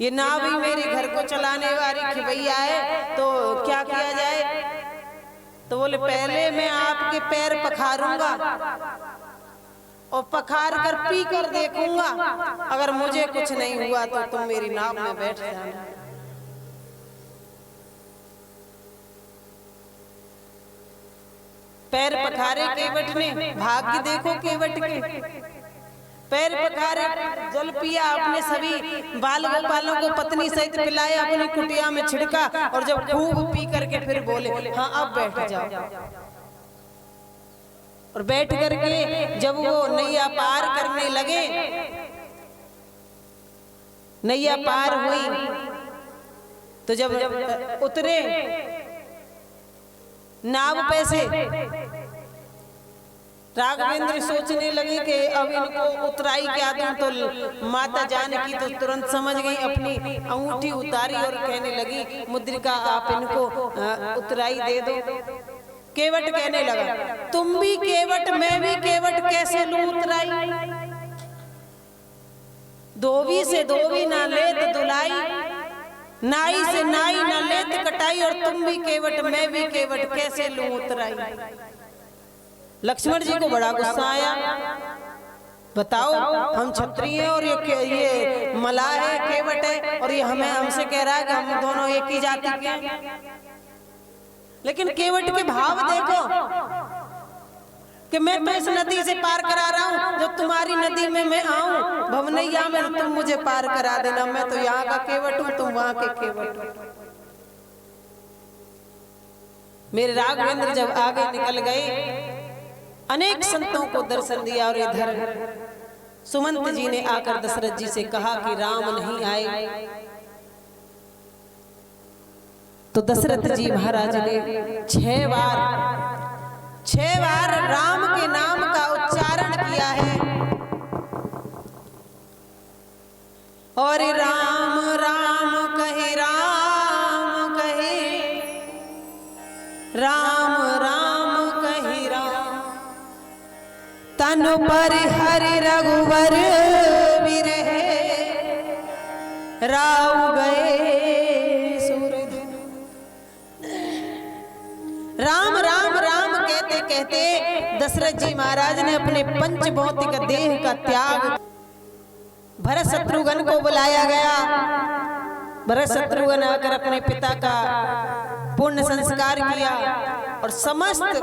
ये नाव ही मेरे घर को चलाने वाली खिवैया है, तो क्या किया जाए? तो बोले पहले मैं आपके पैर पखारूंगा और पखार कर पी कर देखूंगा, अगर मुझे कुछ नहीं हुआ तो तुम मेरी नाव में बैठ जाना। पैर पखारे केवट ने, भाग्य देखो केवट के, पैर पखारे, जल पिया, अपने सभी बाल गोपालों को पत्नी सहित पिलाया, अपनी कुटिया में छिड़का, और जब खूब पी करके फिर बोले हाँ अब बैठ जाओ। और बैठ करके जब वो नैया पार करने लगे, नैया पार हुई, तो जब उतरे नाव पे से, राघवेंद्र सोचने लगे कि अब इनको उतराई क्या दूं, तो माता जानकी तो तुरंत समझ गई, अपनी अंगूठी उतारी और कहने लगी मुद्रिका आप इनको उतराई दे दो। केवट कहने लगा तुम भी केवट मैं भी केवट, कैसे लूं उतराई? धोबी से धोबी ना लेत दुलाई, नाई से नाई ना लेत कटाई, और तुम भी केवट मैं भी केवट, कैसे लूं उतराई? लक्ष्मण जी को बड़ा गुस्सा आया, बताओ हम क्षत्रिय हैं और ये मलाह है, केवट है, और ये हमें हमसे कह रहा है कि हम दोनों एक ही जाति के हैं। लेकिन केवट के भाव देखो कि मैं तो इस नदी से पार करा रहा हूँ, जब तुम्हारी नदी में मैं आऊं भवनैया में तुम मुझे पार करा देना, मैं तो यहाँ का केवट हूँ, तुम वहां के केवट हो। मेरे राघवेंद्र जब आगे निकल गए, अनेक संतों को दर्शन दिया, और इधर सुमंत जी ने आकर दशरथ जी से कहा कि राम नहीं आए। तो दशरथ जी महाराज ने 6 बार राम के नाम का उच्चारण किया है, और राम राम कहे, राम कहे, राम राम कहे, राम तनु पर हरि रघुवर बिरहे, राव गए सूरज। राम राम राम कहते कहते दशरथ जी महाराज ने अपने पंच भौतिक देह का त्याग, भरत शत्रुघ्न को बुलाया गया। भरत शत्रुघ्न आकर अपने पिता का पूर्ण संस्कार किया, और समस्त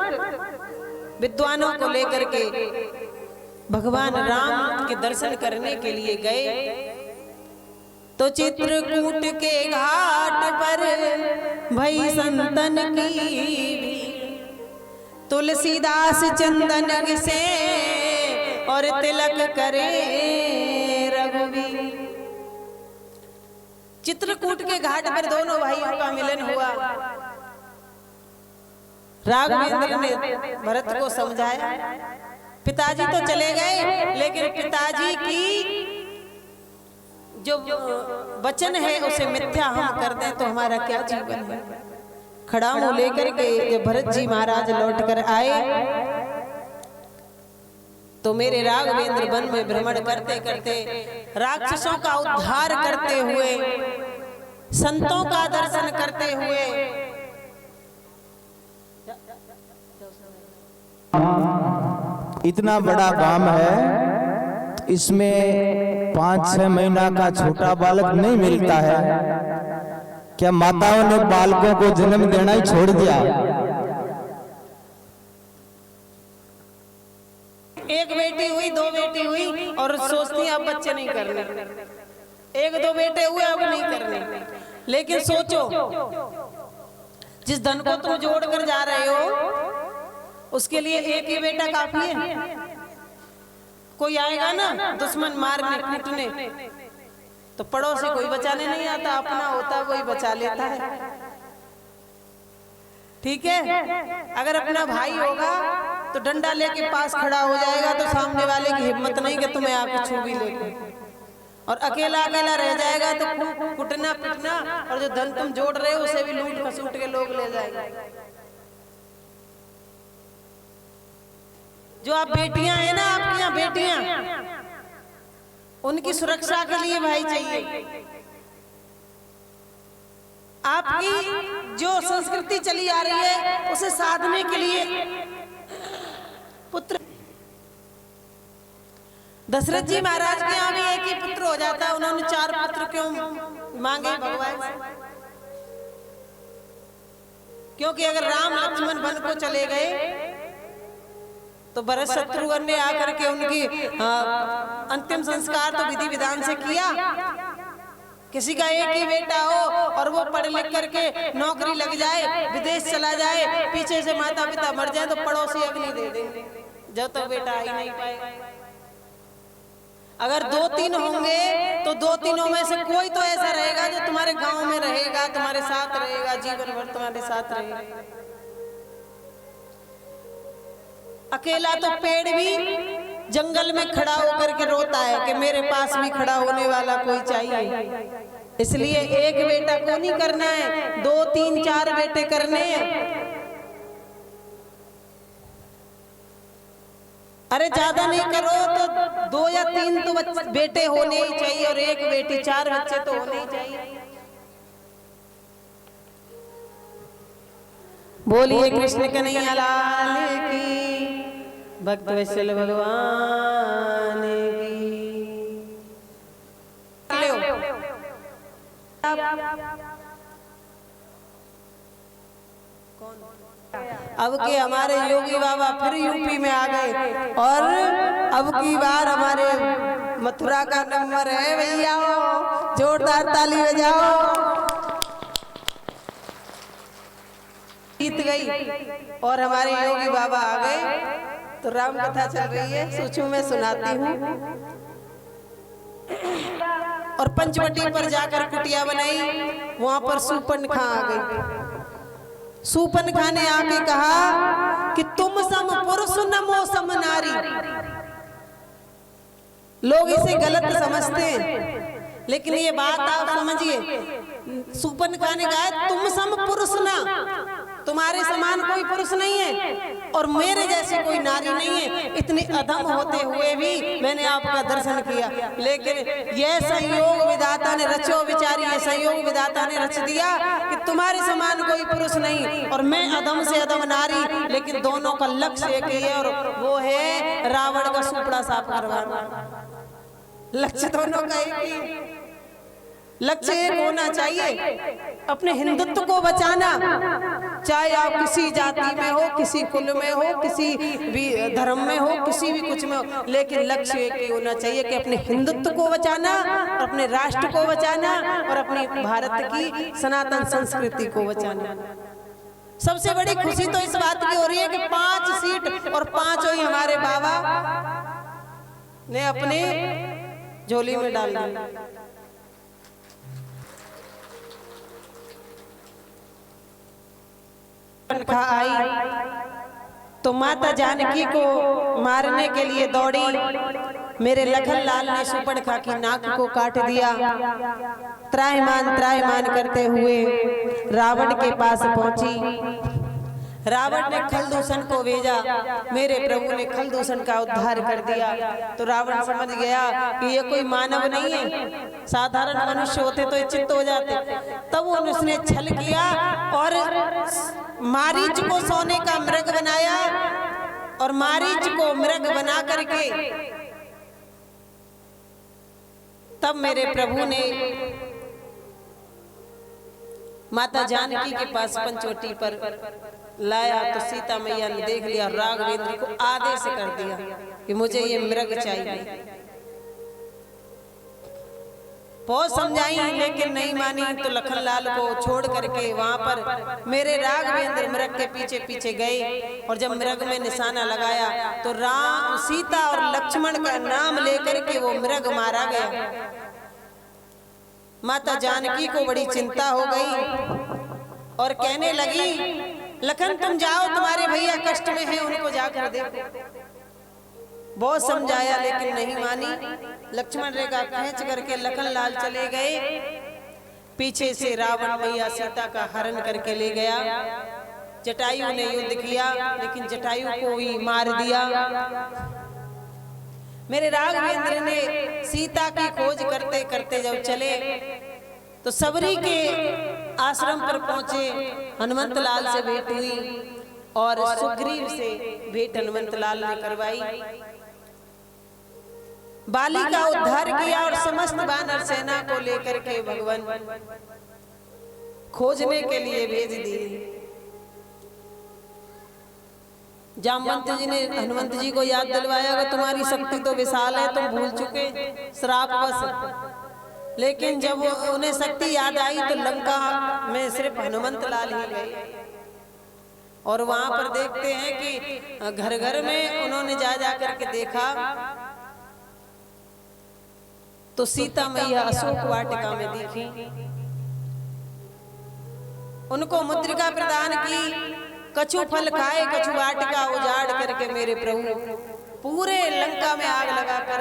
विद्वानों को लेकर के भगवान राम के दर्शन करने के लिए गए। तो चित्रकूट के घाट पर भई संतन की, तुलसीदास चंदन से और तिलक करे रघुवीर। चित्रकूट के घाट पर दोनों भाइयों का मिलन हुआ। राघवेंद्र ने भरत को समझाया, पिताजी तो चले गए, लेकिन पिताजी की जो वचन है उसे मिथ्या हम कर दें तो हमारा क्या जीवन है। खड़ा मुंह लेकर के जब भरत जी महाराज लौट कर आए, तो मेरे राघवेंद्र वन में भ्रमण करते करते, राक्षसों का उद्धार करते हुए, संतों का दर्शन करते हुए, इतना बड़ा गांव है, इसमें 5-6 महीना का छोटा बालक नहीं मिलता है। क्या माताओं ने बालकों को जन्म देना ही छोड़ दिया? नहीं करने, एक दो बेटे हुए अब नहीं करने। लेकिन सोचो, जिस धन को तुम जोड़ कर जा रहे हो उसके लिए एक ही बेटा काफी है। कोई आएगा ना दुश्मन मारने पीटने, तो पड़ोसी कोई बचाने नहीं आता, अपना होता वही बचा लेता है। ठीक है, अगर अपना भाई होगा तो डंडा लेके पास खड़ा हो जाएगा, तो सामने वाले की हिम्मत नहीं कि तुम्हें आके छू भी ले। और अकेला अकेला रह जाएगा तो कुटना पिटना, और जो धन तुम जोड़ रहे हो उसे भी लूट खसूट के लोग ले जाएंगे। जो आप बेटियां हैं ना, आपकी यहाँ बेटियां, उनकी सुरक्षा के लिए भाई चाहिए। आपकी जो संस्कृति चली आ रही है उसे साधने के लिए पुत्र। दशरथ जी महाराज के यहाँ भी एक ही पुत्र हो जाता, उन्होंने 4 पुत्र क्यों मांगे भगवान से? क्योंकि अगर राम लक्ष्मण वन को चले गए तो भरत शत्रुघ्न ने आकर के उनकी अंतिम संस्कार तो विधि विधान से किया। किसी का एक ही बेटा हो और वो पढ़ लिख करके नौकरी लग जाए, विदेश चला जाए, पीछे से माता पिता मर जाए, तो पड़ोसी अग्नि दे देंगे जब तक बेटा आ ही नहीं पाएगा। अगर 2-3 होंगे तो 2-3 में से कोई तो ऐसा रहेगा जो तुम्हारे गांव में रहेगा, तुम्हारे साथ रहेगा, जीवन भर तुम्हारे साथ रहेगा। अकेला तो पेड़ भी जंगल में खड़ा होकर के रोता है कि मेरे पास भी खड़ा होने वाला कोई चाहिए। इसलिए एक बेटा को नहीं करना है, 2, 3, 4 बेटे करने हैं। अरे ज्यादा नहीं करो तो 2 या 3 तो बेटे होने ही चाहिए, और 1 बेटी, 4 बच्चे तो होने ही चाहिए। बोलिए कृष्ण कन्हैया लाल की, भक्त वत्सल भगवान की। अब के हमारे योगी बाबा फिर यूपी में आ गए, और अब की बार हमारे मथुरा का नंबर है भैया, जोरदार ताली बजाओ। जीत गई और हमारे योगी बाबा आ गए, तो राम कथा चल रही है, सोचो मैं सुनाती हूँ। और पंचवटी पर जाकर कुटिया बनाई, वहां पर सूर्पनखा आ गई। सूर्पनखा ने आके कहा कि तुम सम पुरुष नमो सम नारी। लोग इसे गलत समझते हैं, लेकिन ये बात आप समझिए। सूर्पनखा ने कहा तुम सम पुरुष ना, तुम्हारे समान कोई पुरुष नहीं है और मेरे जैसी कोई नारी नहीं है। इतनी अधम होते हुए भी मैंने आपका दर्शन किया, लेकिन यह संयोग विधाता ने रचो विचारी, यह संयोग विधाता ने रच दिया कि तुम्हारे समान कोई पुरुष नहीं और मैं अधम से अधम नारी, लेकिन दोनों का लक्ष्य एक ही है, और वो है रावण का सुपड़ा साफ करवाना। लक्ष्य दोनों का एक ही, लक्ष्य एक होना चाहिए, अपने हिंदुत्व को बचाना। चाहे आप किसी जाति में हो, किसी कुल में हो, किसी भी धर्म में हो, किसी भी कुछ में हो, लेकिन लक्ष्य एक ही होना चाहिए कि अपने हिंदुत्व को बचाना, अपने राष्ट्र को बचाना और अपनी भारत की सनातन संस्कृति को बचाना। सबसे बड़ी खुशी तो इस बात की हो रही है कि 5 सीट और 5 ही हमारे बाबा ने अपने झोली में डाल दी। आई तो माता जानकी को मारने के लिए दौड़ी। मेरे लखन लाल ने सूर्पनखा की नाक को काट दिया। त्राहिमाम करते हुए रावण के पास पहुंची। रावण ने खलदूषण को भेजा, मेरे प्रभु ने खलदूषण का उद्धार कर दिया। तो रावण समझ गया कि ये कोई मानव नहीं है, साधारण मनुष्य होते तो चित्त हो जाते। तब उसने छल किया और मारीच को सोने का मृग बनाया, और मारीच को मृग बना करके तब मेरे प्रभु ने माता जानकी के पास पंचवटी पर लाया। तो सीता मैया ने देख लिया, राघवेंद्र को आदेश कर दिया कि मुझे ये मृग चाहिए। बहुत समझाई लेकिन नहीं मानी, तो लखन लाल को छोड़ करके वहां पर मेरे राघवेंद्र मृग के पीछे पीछे गए। और जब मृग में निशाना लगाया तो राम, सीता और लक्ष्मण का नाम लेकर के वो मृग मारा गया। माता जानकी को बड़ी चिंता हो गई और कहने लगी, लखन तुम जाओ, तुम्हारे भैया कष्ट में हैं, उनको जाकर देखो। बहुत समझाया लेकिन नहीं मानी। लक्ष्मण रेखा खींच करके लखन लाल चले गए। पीछे से रावण मैया सीता का हरण करके ले गया। जटायु ने युद्ध किया लेकिन जटायु को ही मार दिया। मेरे राघवेंद्र ने सीता की खोज करते करते जब चले तो सबरी के आश्रम पर पहुंचे। हनुमंत लाल से भेंट हुई और सुग्रीव से भेंट हनुमंत लाल ने करवाई। बाली का उद्धार किया और समस्त वानर सेना को लेकर के भगवान खोजने के लिए भेज दिए। जामवंत जी ने हनुमंत जी को याद दिलवाया कि तुम्हारी शक्ति तो विशाल है, तुम भूल चुके श्रापवश। लेकिन जब उन्हें शक्ति याद आई तो लंका में सिर्फ हनुमंत लाल ही गए। और वहां पर देखते हैं कि घर घर में उन्होंने जा करके देखा तो सीता मैया अशोक वाटिका में दिखी। उनको मुद्रिका प्रदान की, कछु फल खाए, कछु वाटिका उजाड़ करके मेरे प्रभु पूरे लंका में आग लगाकर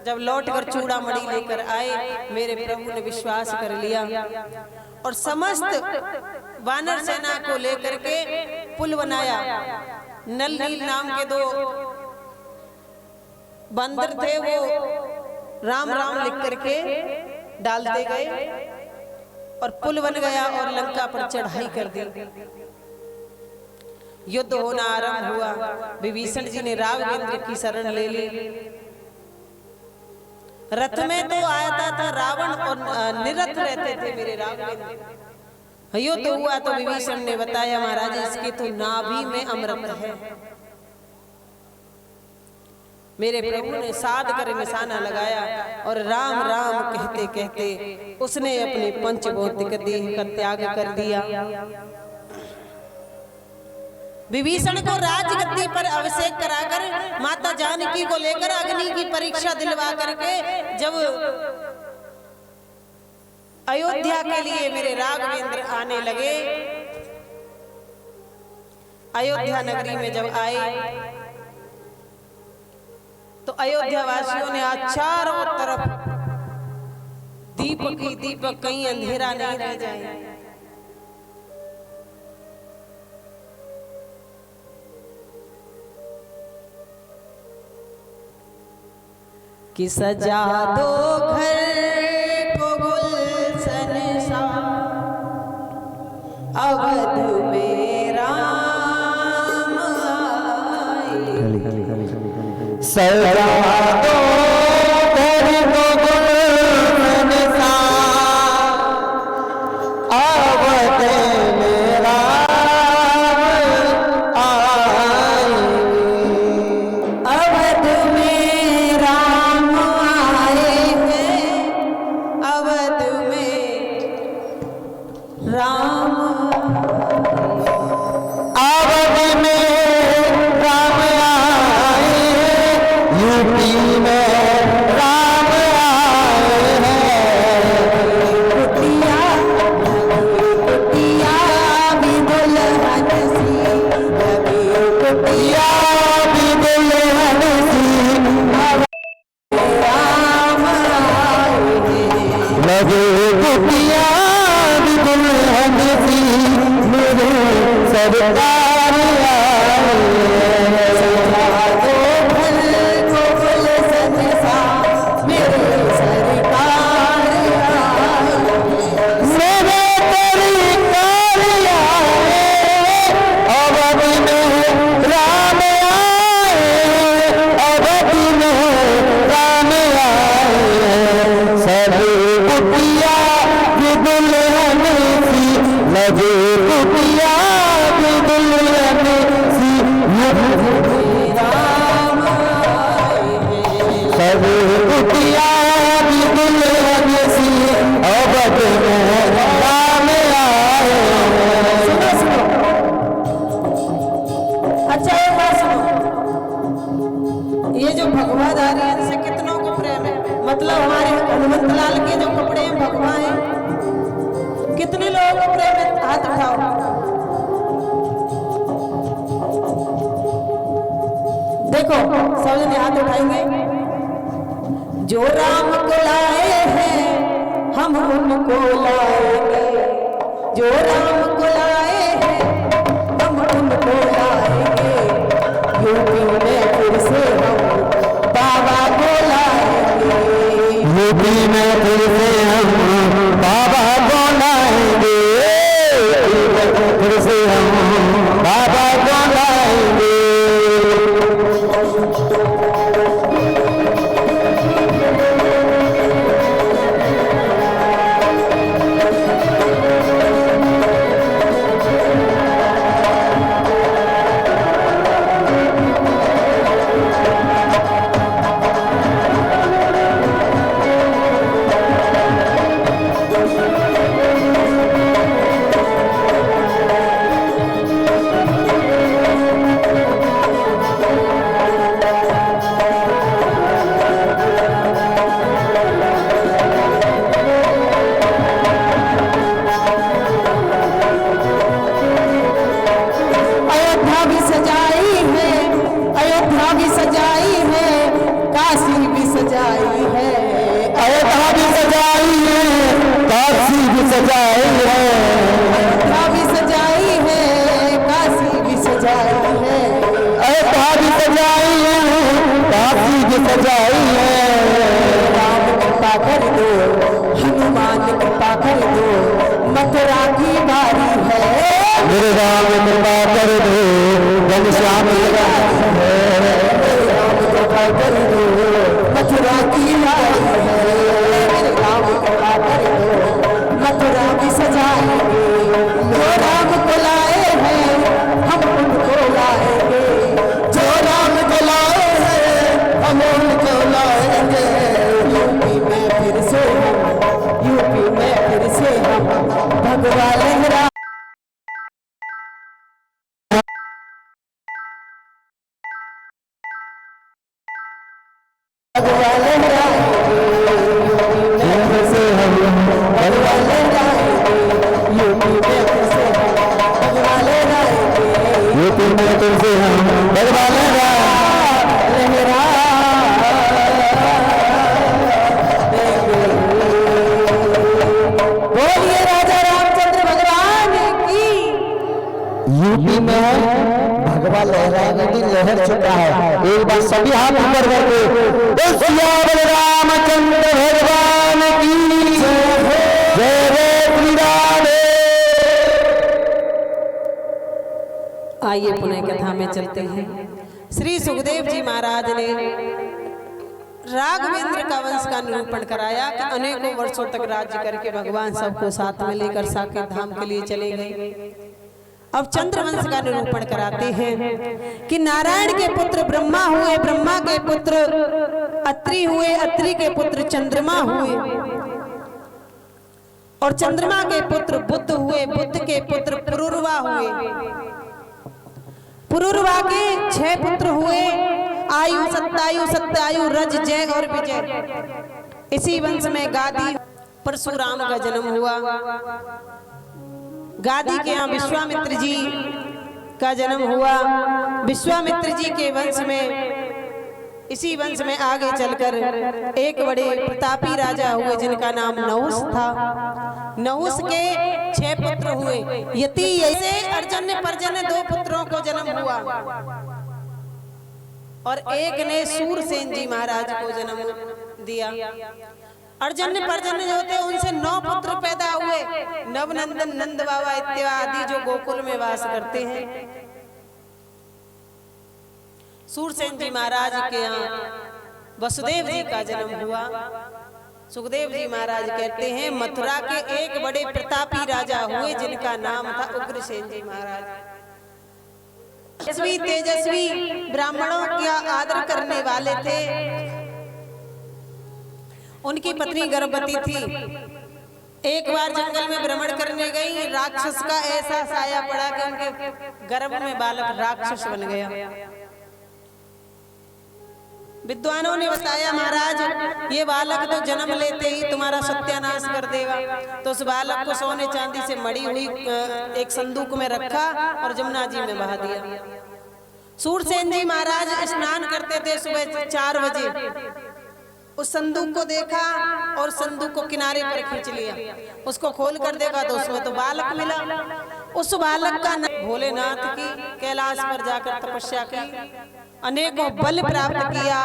जब लौटकर चूड़ामणि लेकर आए, मेरे प्रभु ने विश्वास कर लिया और समस्त वानर सेना को लेकर के पुल बनाया। नल नील नाम के 2 बंदर थे, वो राम राम लिख करके डालते गए और पुल बन गया और लंका पर चढ़ाई कर दी। युद्ध होना आरंभ हुआ। विभीषण जी ने राघवेंद्र की शरण ले ली। रथ में तो आता था रावण और निरथ रहते थे मेरे राघवेंद्र। युद्ध हुआ तो विभीषण ने बताया, महाराज इसके तो नाभि में अमृत है। मेरे प्रभु ने साध कर निशाना लगाया और राम राम कहते कहते उसने अपने पंचभौतिक देह का त्याग कर दिया। विभीषण को राजगद्दी पर अभिषेक कराकर माता जानकी को लेकर अग्नि की परीक्षा दिलवा करके जब अयोध्या के लिए मेरे राघवेंद्र आने लगे, अयोध्या नगरी में जब आए तो अयोध्या वासियों ने आज चारों तरफ दीपक ही दीपक, कहीं अंधेरा नहीं रह जाए। कि सजा दो घर को गुलशन सा, अवध में राम आए। सजा दो घर को गुलशन सा, अवध में राम आए। अवध में राम आए हैं, अवध में राम, अवध में राम आए, यूपी में राम आए हैं। कुटिया कुटिया भी दुल्हन सी, लगी कुटिया या भी दुल्हन सी, राम आए हैं। लगे कुटिया भी दुल्हन सी, मेरे सरकार आए। सजा दो घर को गुलशन सा, मेरे सरकार आए। मेरे सरकार आए, अवध में राम आए, अवध में राम आए। सब कुटिया भी दुल्हन सी, लगे कुटिया भी दुल्हन सी, राम आए हैं। सब कुटिया भी दुल्हन सी, बोलो प्रेम में हाथ उठाओ। देखो सब जने हाथ उठाएंगे। जो राम को लाए हैं हम उनको लाएंगे, जो राम को लाए हैं हम उनको लाएंगे। यूपी में फिर से हम बाबा को लाएंगे, यूपी में फिर से हम बाबा को लाएंगे, यूपी में फिर से हम बाबा को लाएंगे। हनुमान कृपा कर दो, मथुरा की बारी है। मेरे राम कृपा कर दो, घनश्याम की बारी है। मेरे राम कृपा कर दो, मथुरा की बारी है। मेरे राम कृपा कर दो, मथुरा भी सजाएंगे। जो राम को लाए हैं हम उनको लाएंगे, जो राम को लाए हैं हम उनको लाएंगे। यूपी में फिर से हम भगवा लहरा, भगवा लहराएंगे। यूपी में फिर से हम भगवा लहराएंगे, यूपी में फिर से हम भगवा लहराएंगे, यूपी में फिर से हम भगवा लहराएंगे। बोलिए राजा रामचंद्र भगवान की। यूपी में भगवा लहराने की लहर चुका है। एक बार सभी हाथ ऊपर करके सियावर रामचंद्र भगवान की जय श्री राम। आइए पुनः कथा में चलते हैं। श्री सुखदेव जी महाराज ने राघवेंद्र का वंश का निरूपण कराया कि अनेकों वर्षों तक राज्य करके भगवान सबको साथ में लेकर साकेत धाम के लिए चले गए। अब चंद्रवंश का निरूपण कराते हैं कि नारायण के पुत्र ब्रह्मा हुए, ब्रह्मा के पुत्र अत्रि हुए, अत्रि के पुत्र चंद्रमा हुए, और चंद्रमा के पुत्र बुध हुए, बुध के पुत्र पुरुरवा हुए, पुरुरवा के 6 पुत्र हुए, आयु, सत्तायु, सत्तायु, रज, जय और विजय। इसी वंश में गादी परशुराम का जन्म हुआ। गादी के यहाँ विश्वामित्र जी का जन्म हुआ। विश्वामित्र जी के वंश में, इसी वंश में आगे चलकर एक बड़े प्रतापी राजा हुए जिनका नाम नहुस था। नहुस के 6 पुत्र हुए। यति ऐसे अर्जन्य पर्जन्य 2 पुत्रों को जन्म हुआ, और एक ने सूरसेन जी महाराज को जन्म दिया। अर्जन्य पर्जन्य जो होते उनसे 9 पुत्र पैदा हुए। नवनंदन, नंद बाबा इत्यादि जो गोकुल में वास करते हैं। सूरसेन जी महाराज के यहाँ वसुदेव जी का जन्म हुआ। सुखदेव जी महाराज कहते हैं मथुरा के एक बड़े प्रतापी राजा हुए जिनका नाम था उग्रसेन जी महाराज। तेजस्वी तेजस्वी ब्राह्मणों का आदर करने वाले थे। उनकी पत्नी गर्भवती थी। एक बार जंगल में भ्रमण करने गई, राक्षस का ऐसा साया पड़ा कि उनके गर्भ में बालक राक्षस बन गया। विद्वानों ने बताया महाराज ये बालक तो जन्म लेते ही तुम्हारा सत्यानाश कर देगा। तो उस बालक को सोने चांदी से मड़ी हुई एक संदूक में रखा और जमुना जी में बहा दिया। सूरसेन जी महाराज स्नान करते थे सुबह 4 बजे, उस संदूक को देखा और संदूक को किनारे पर खींच लिया। उसको खोल कर देखा तो उसमें तो बालक मिला। उस बालक का नाम भोलेनाथ की कैलाश पर जाकर तपस्या की, अनेकों बल प्राप्त किया।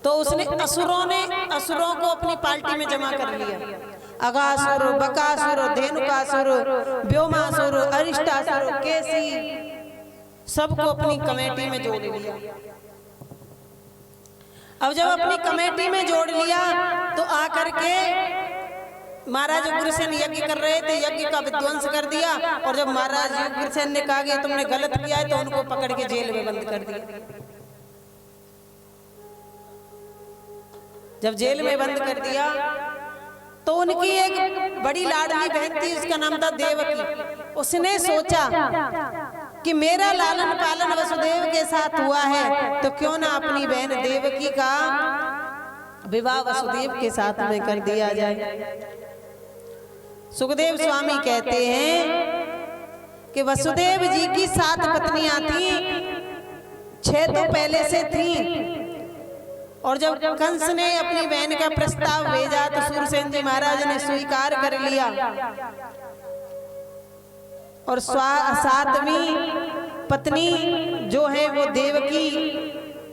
तो उसने असुरों को अपनी पार्टी में जमा कर लिया। अगासुर, बकासुर, धेनुकासुर, व्योमासुर, अरिष्टासुर, केसी, सबको अपनी कमेटी में जोड़ लिया। अब जब अपनी कमेटी में जोड़ लिया तो आकर के महाराज उग्रसेन यज्ञ कर रहे थे, यज्ञ का विध्वंस कर दिया। और जब महाराज उग्रसेन ने कहा कि तुमने गलत किया है तो उनको पकड़ के जेल में बंद कर दिया। जब जेल में बंद कर दिया तो उनकी एक बड़ी लाडली बहन थी, उसका नाम था देवकी। उसने सोचा कि मेरा लालन पालन वसुदेव के साथ हुआ है तो क्यों ना अपनी बहन देवकी का विवाह वसुदेव के साथ में कर दिया जाए। सुखदेव स्वामी कहते हैं कि वसुदेव जी की 7 पत्नियां थी, 6 तो पहले से थी। और जब कंस ने अपनी बहन का प्रस्ताव भेजा तो सूरसेन जी महाराज ने स्वीकार कर लिया। और 7वीं पत्नी जो है वो देवकी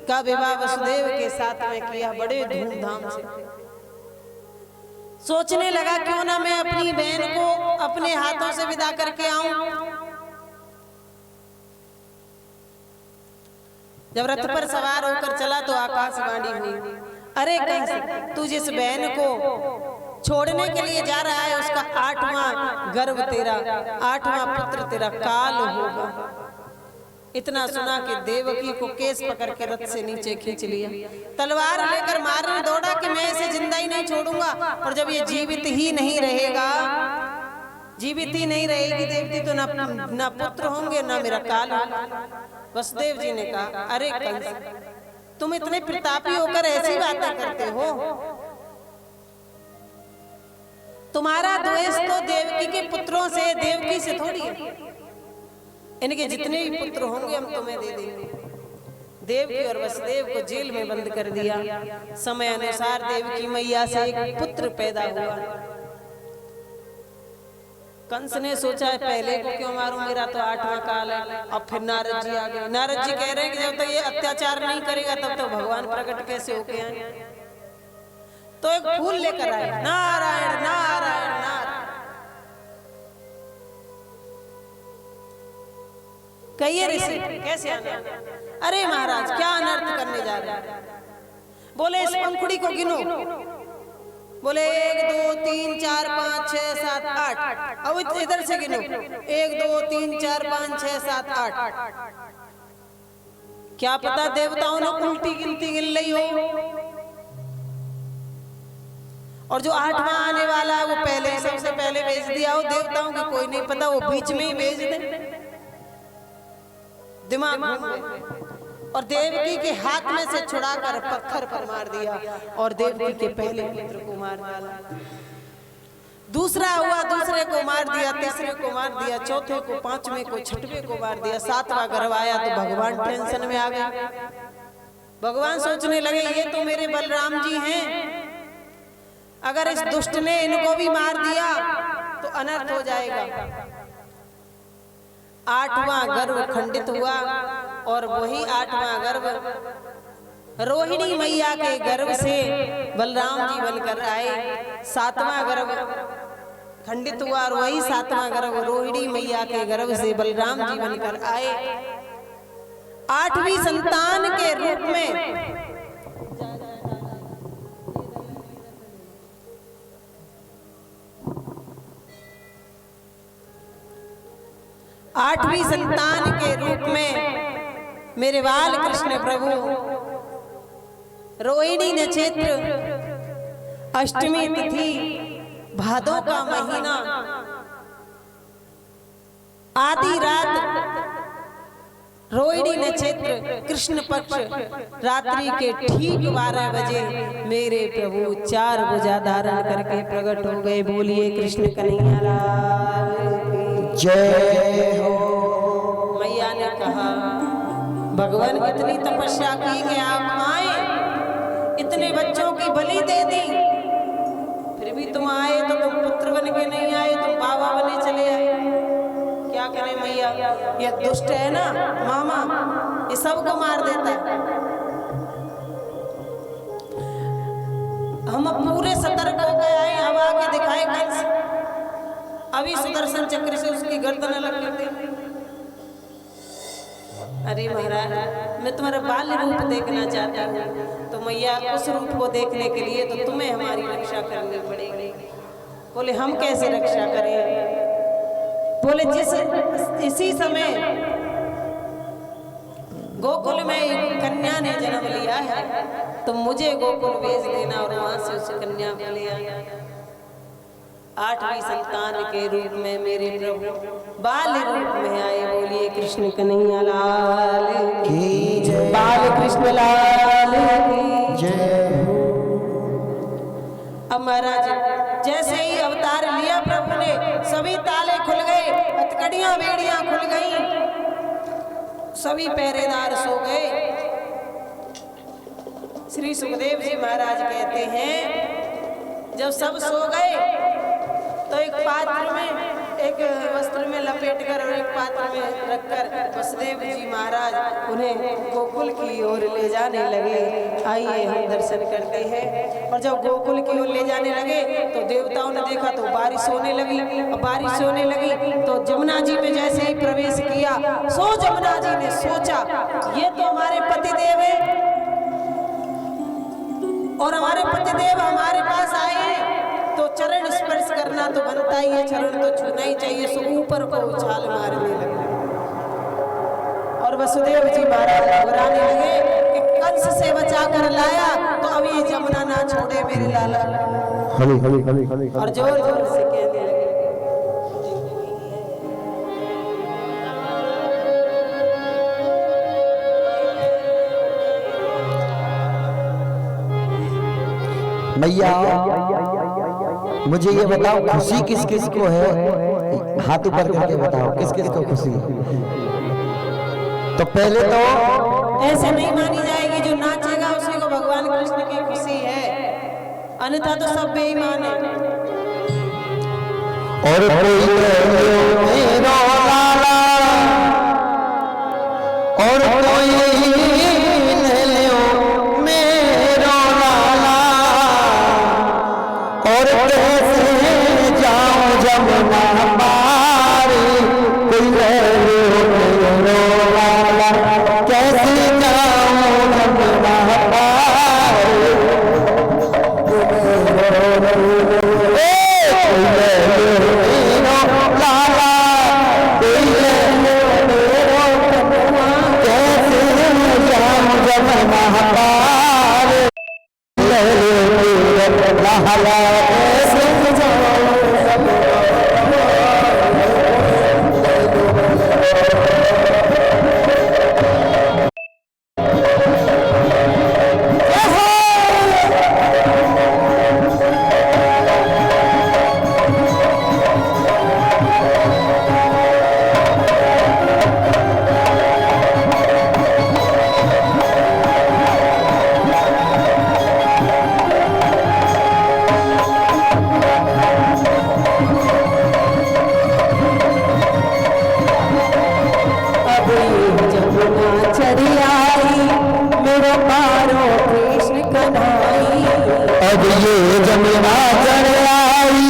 का विवाह वसुदेव के साथ में किया, बड़े धूमधाम से। सोचने लगा क्यों ना मैं अपनी बहन को अपने हाथों से विदा करके आऊं। जब रथ पर सवार होकर चला तो आकाशवाणी हुई, अरे कंस, तू जिस बहन को छोड़ने के लिए जा रहा है उसका 8वां गर्भ तेरा, 8वां पुत्र तेरा काल होगा। इतना सुना कि देवकी को केस पकड़ के रथ से नीचे खींच लिया। तलवार लेकर मारने दौड़ा कि मैं इसे जिंदा ही नहीं छोड़ूंगा। और जब ये जीवित ही नहीं रहेगी देवती तो ना पुत्र होंगे ना मेरा काल होगा। वसुदेव जी ने कहा, अरे कंस, तुम इतने प्रतापी होकर ऐसी बातें करते हो। तुम्हारा द्वेष तो देवकी के पुत्रों से, देवकी से थोड़ी है। इनके जितने भी पुत्र होंगे हम तुम्हें दे देंगे। देवकी और वसुदेव को जेल में बंद कर दिया। समय अनुसार देवकी मैया से एक पुत्र पैदा हुआ। कंस ने सोचा है पहले को क्यों मारूं, मेरा तो 8वां काल है। अब फिर नारद जी आ गए। नारद जी कह रहे हैं कि जब तक ये अत्याचार नहीं करेगा तब तक भगवान प्रकट कैसे होके आए। तो एक फूल लेकर आए, नारायण नारायण नारायण। कहिए ऋषि कैसे आना? अरे महाराज क्या अनर्थ करने जा रहे हैं? बोले इस पंखुड़ी को गिनो। बोले 1 2 3 4 5 6 7 8। अब इधर से गिनो, 1 2 3 4 5 6 7 8। क्या पता देवताओं ने उल्टी गिनती गिन ली हो। और जो 8वां आने वाला है वो पहले ही सबसे पहले भेज दिया हो। देवताओं की कोई नहीं पता, वो बीच में ही भेज दे। दिमाग घूम गए और देवकी के हाथ में से छुड़ाकर पत्थर पर मार दिया और देवकी के पहले पुत्र को मार डाला। दूसरा हुआ, दूसरे को मार दिया, तीसरे को मार दिया, चौथे को, 5वें को, 6वें को मार दिया। 7वां गर्भ आया तो भगवान टेंशन में आ गए। भगवान सोचने लगे ये तो मेरे बलराम जी हैं, अगर इस दुष्ट ने इनको भी मार दिया तो अनर्थ हो जाएगा। 8वां गर्भ खंडित हुआ और वही 8वां गर्भ रोहिणी मैया के गर्भ से बलराम जी बनकर आए। 7वां गर्भ खंडित हुआ और वही 7वां गर्भ रोहिणी मैया के गर्भ से बलराम जी बनकर आए। 8वीं संतान के रूप में 8वीं संतान के रूप में मेरे बाल कृष्ण प्रभु रोहिणी नक्षत्र, अष्टमी तिथि, भादों का महीना, आधी रात रोहिणी नक्षत्र कृष्ण पक्ष रात्रि के ठीक 12 बजे मेरे प्रभु 4 भुजा धारण करके प्रकट हो गए। बोलिए कृष्ण कन्हैया लाल की जय हो। मैया ने कहा भगवान इतनी तपस्या की कि आप आए, इतने बच्चों की बलि दे दी, फिर भी तुम आए तो तुम पुत्र बन के नहीं आए, तुम बाबा बने चले आए। क्या करें मैया, ये दुष्ट है ना मामा, ये सबको मार देता है। हम पूरे सतर्क हो गए आए, अब आके दिखाए कंस, अभी सुदर्शन चक्र से उसकी गर्दन अलग कर दे। अरे महाराज, मैं तुम्हारा बाल्य रूप देखना चाहता हूँ। तो मैया उस रूप को देखने के लिए तो तुम्हें हमारी रक्षा करनी पड़ेगी। बोले हम कैसे रक्षा करें? बोले इसी समय गोकुल में एक कन्या ने जन्म लिया है, तो मुझे गोकुल भेज देना और वहां से उस कन्या को ले आना। 8वीं संतान के रूप में मेरे प्रभु बाल रूप में आए। बोलिए कृष्ण कन्हैया लाल की जय, बाल कृष्ण लाल की जय। अब महाराज जैसे ही अवतार लिया प्रभु ने, सभी ताले खुल गए, हथकड़ियां बेड़ियां खुल गई, सभी पहरेदार सो गए। श्री सुखदेव जी महाराज कहते हैं जब सब सो गए तो एक पात्र में, एक वस्त्र में लपेट कर और एक पात्र में रखकर वसुदेव जी महाराज उन्हें गोकुल की ओर ले जाने लगे। आइए हम दर्शन करते हैं। और जब गोकुल की ओर ले जाने लगे तो देवताओं ने देखा तो बारिश होने लगी। और बारिश होने लगी तो जमुना जी में जैसे ही प्रवेश किया, सो जमुना जी ने सोचा ये तो हमारे पतिदेव है और हमारे पतिदेव हमारे पास आए हैं, तो चरण स्पर्श करना तो बनता ही है, चरण तो छूना ही चाहिए। सो ऊपर को उछाल मारने लगे और वसुदेव जी महाराज घबराने लगे कि कंस से बचा कर लाया तो अब ये जमुना ना छोड़े मेरे लाला। और जोर जोर से कहने लगे मैया मुझे ये बताओ खुशी किस किस को है? हाथ ऊपर करके बताओ किस किस को खुशी। तो पहले तो ऐसे नहीं मानी जाएगी, जो नाचेगा उसी को भगवान कृष्ण की खुशी है, अन्यथा तो सब बेईमान है। और कोई मेरो लाला और कोई ले लो मेरो लाला, और कैसे जाऊं जमुना पार, कोई ले लो मेरो लाला, कैसे जाऊं जमुना पार, अब ये जमुना चढ़ आई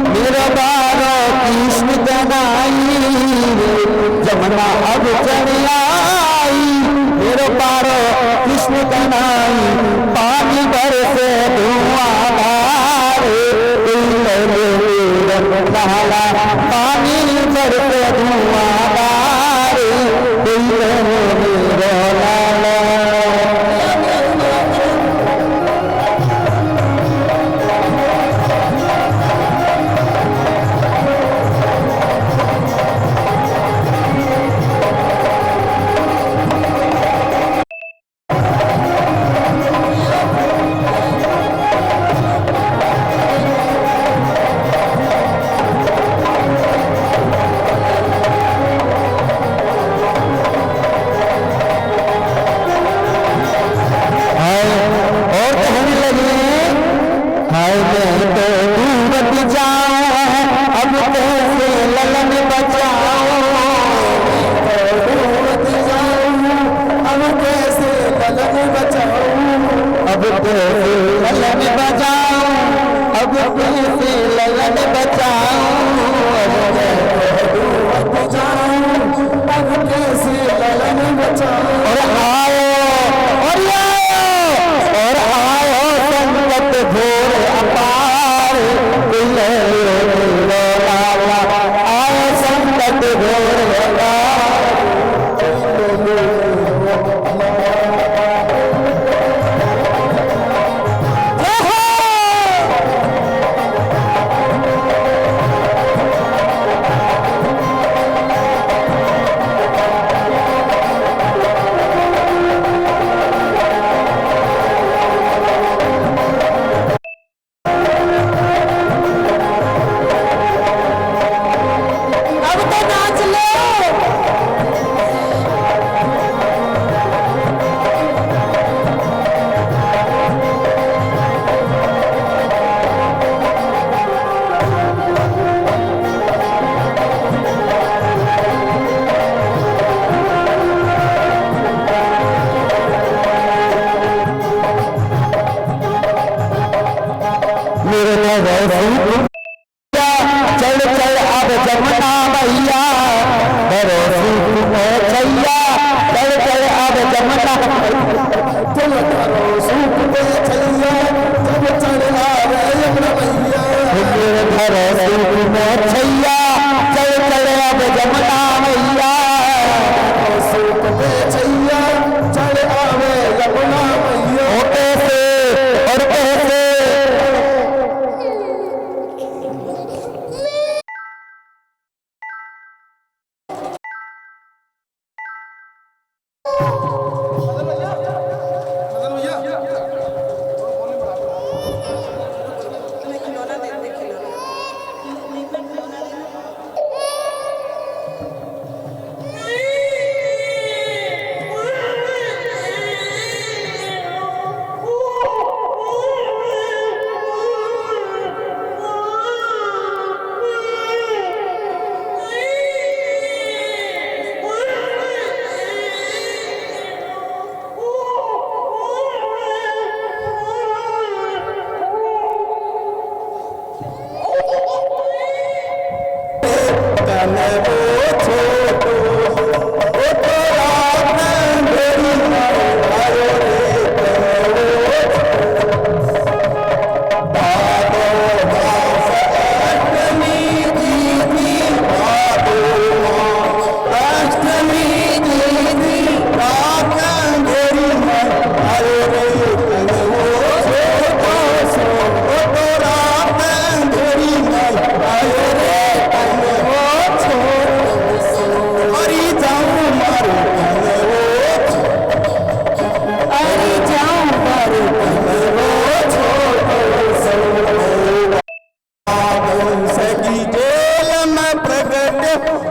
मेरा बारो कृष्ण कन्हैया, जमुना अब चढ़ आई मेरा बारो कृष्ण कन्हैया, पानी भर से धुआं लाला, पानी भर से धुआं मत जाऊं, अब कैसे ललन बचाऊं, मत जाऊं, अब कैसे ललन बचाऊं, अब कैसे ललन बचाऊं, अब कैसे ललन बचाऊं, मत जाऊं, अब कैसे ललन बचाऊं। और आओ संकट घोर अपार, आए संकट घोर अपार। चल चल अब जमुना मैया, भरोसे में छैया, चल चल अब जमुना, चल भरोसे में छैया, चल चल अब जमुना मैया, भरोसे में छैया, चल चल अब जमुना मैया, भरोसे में छैया, चल अब जमुना मैया। और कैसे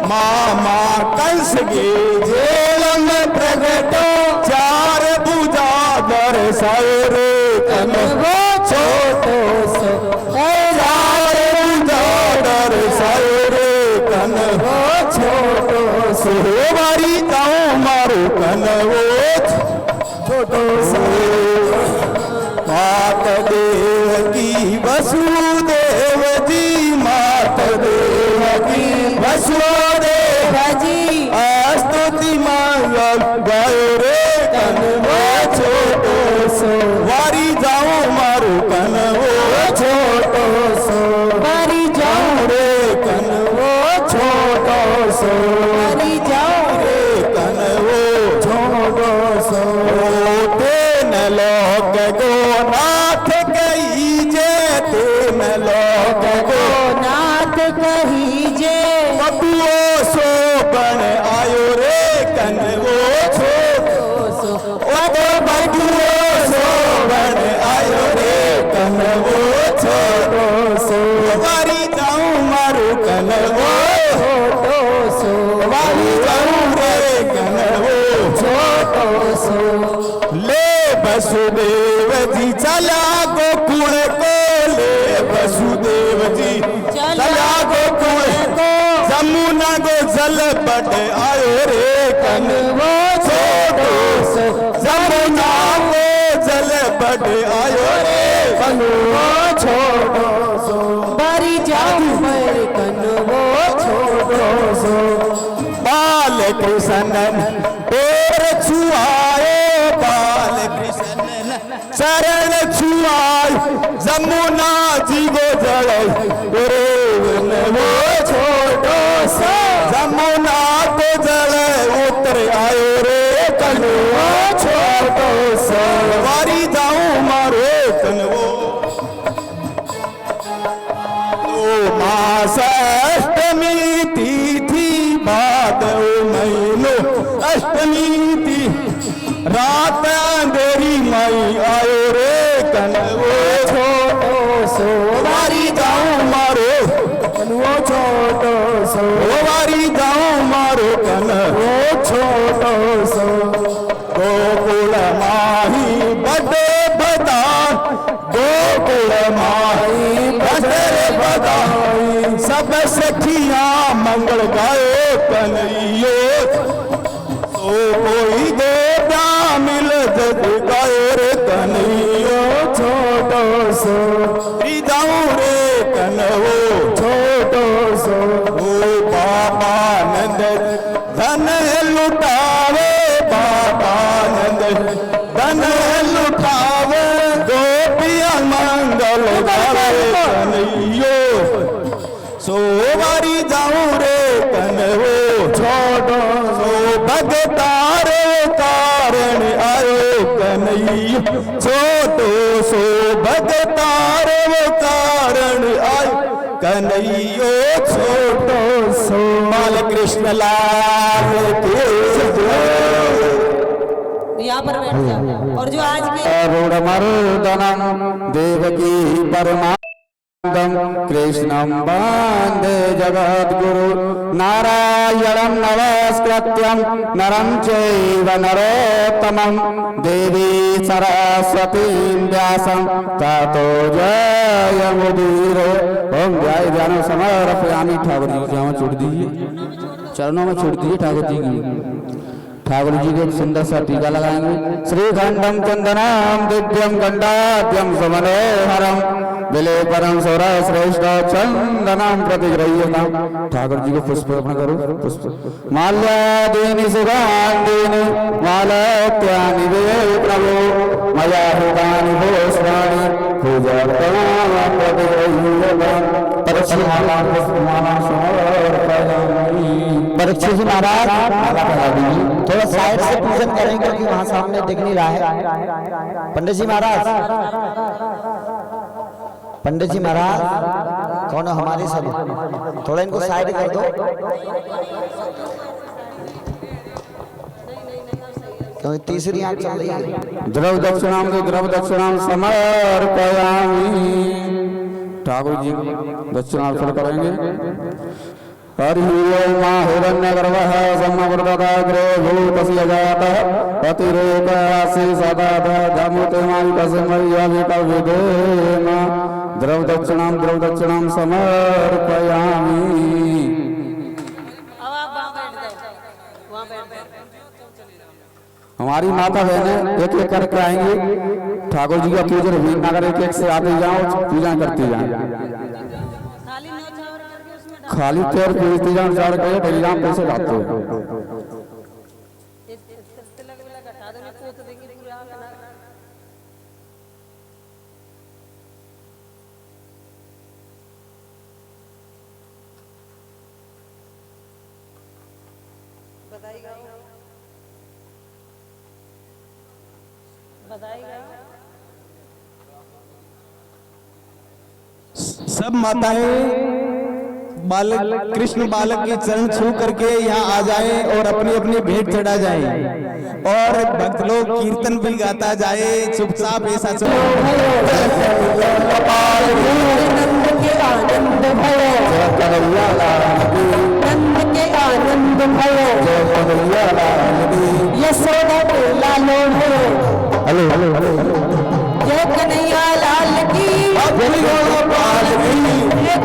मामा कंस के जेल में प्रगटो, चार भुजा दर्शाए रे तन वो छोटो सो, चार भुजा दर्शाए रे तन वो छोटो सो, बारी जाऊं मारो कन वो छोटो सो। मात देव की वसुदेव जी, मात देव की वसुदेव जी, स्तुति मंगल गायो रे कन वो छोटो सो, वारी जाऊं मारो कन वो छोटो सो, वारी जाऊं रे कन वो छोटो सो, वारी जाऊं रे कन वो छोटो सो। तेन लोक गो नाथ कही जे, तेन लोक गो नाथ कही जे, बबुओ सो बन आयो रे कन वो छोटो सो, बबुओ सो बन आयो रे कन वो छोटो सो, वारी जाऊं मारू कन वो छोटो सो, वारी जाऊं रे कन वो छोटो सो। ले वसुदेव जी चला गोकुल को, ले वसुदेव जी चला गोकुल को जमुना को जल बट आयो रे कनवो छोटो सो जमुना को जल बट आयो रे कनवो छोटो सो बारी जाऊं मैं कनवो छोटो सो बाल कृष्ण पैर छुआए बाल कृष्ण चरण छुआए जमुना जी को जल रे कनवो छोटो सो जमुना को जल उतर आयो रे कनवो छोटो सो वारी जाऊं मारो कनवो तो मास अष्टमी तिथि भादव महीनो अष्टमी तिथि रात अंधेरी मई आयो रे कनवो छोटो सो वारी जाऊं मारो कनवो छोटो सो वारी जाऊं मारो कनवो छोटो सो गोकुल माही बड़े बदान गोकुल माही बड़े बदान सब सखियां मंगल गायो कन्हैयो सो कोई देवता मिल जग गायो रे कन्हैयो छोटो सो जाऊं रे कन्हवो छोटो सो ओ बाबा नंद धन लुटावे बाबा नंद धन लुटावे गोपिया मंगल गावे कन्हैयो सो वारी जाऊं रे कन्हवो छोटो सो भगतारे कारण आयो कन्हैयो छोटो सो भगतारे कारण आयो कन्हैयो छोटो सो बाल कृष्ण लाल के यहाँ पर बैठ जा। और जो आज के अरुणमर्दनं देवकी परमानन्दं कृष्णं वन्दे जगद्गुरु नारायणं नमस्कृत्यं नरं चैव नरोत्तमं देवी सरस्वतीं व्यासं ततो जयमुदीरये। ओम जय ज्ञान समर्पयामि। ठाकुर जी के यहाँ छोड़ दीजिए, चरणों में छोड़ दीजिए ठाकुर जी की। ठाकुर जी को एक सुंदर सा टीका लगाएंगे। श्रीखंडम चंदनम दिव्यम गंडाद्यम समनोहरम बिले परम सौर श्रेष्ठ चंदनम प्रतिगृह्यताम। ठाकुर जी को पुष्प अर्पण करो। पुष्प माल्यादीनि सुगंधीनि मालात्यानि वे प्रभो मया हृदानि भूषणानि पूजार्थं प्रतिगृह्यताम। परीक्षित महाराज थोड़ा साइड से पूजन करें क्योंकि वहां सामने दिख नहीं रहा है। पंडित जी महाराज, पंडित जी महाराज कौन है हमारे सब, थोड़ा इनको साइड कर दो क्योंकि तीसरी आंख चल रही है। द्रव दक्षिणाम समर्पयामि। ठाकुर जी दक्षिणार्पण करेंगे। हरि ओम हिरण्यगर्भः सम्मवृतदाग्रे भूतस्य जातः अतिरेकासि सदा धमुते मायिकसमय्यविकविदेम। द्रव दक्षिणाम समर्पयामि। अब आप वहाँ बैठ जाओ, वहाँ बैठ जाओ। हमारी माता बहनें एक एक करके आएंगी। ठाकुर जी का पूजन भी नगर एक एक से आते जाओ, पूजा करती जाए। खाली पैर पूजती जाओ, चार के बलिराम पैसे लाते हो। सब माताएं बालक कृष्ण बालक के चरण छू करके यहाँ आ जाएं और अपनी अपनी भेंट चढ़ा जाएं और भक्त लोग कीर्तन भी गाता जाए चुपचाप ऐसा नंद के आनंद भयो यशोदा के लालो हेलो हेलो हेलो जय कन्हैया लाल की, जय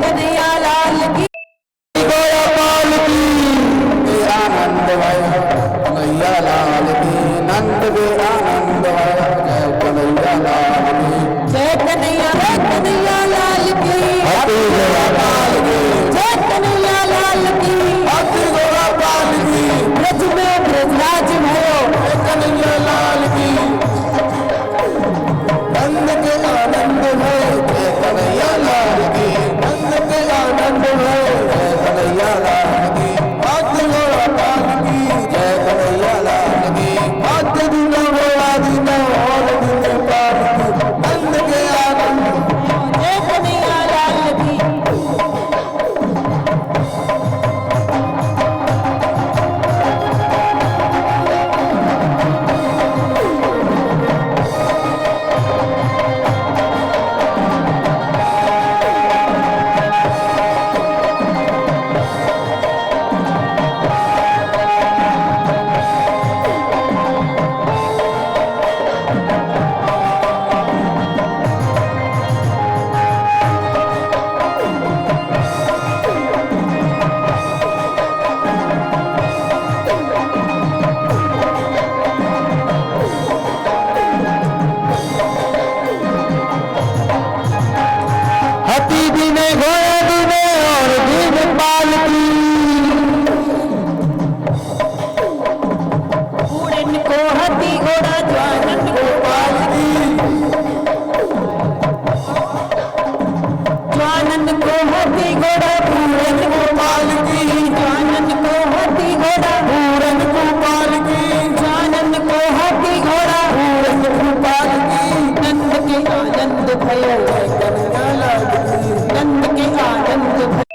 जानन को हाथी घोड़ा पूरन गोपाल की, जानन को हाथी घोड़ा पूरन गोपाल की, जानन को हाथी घोड़ा पूरन गोपाल की। नंद के आनंद भयो कन्हैया लाल की, नंद के आनंद भयो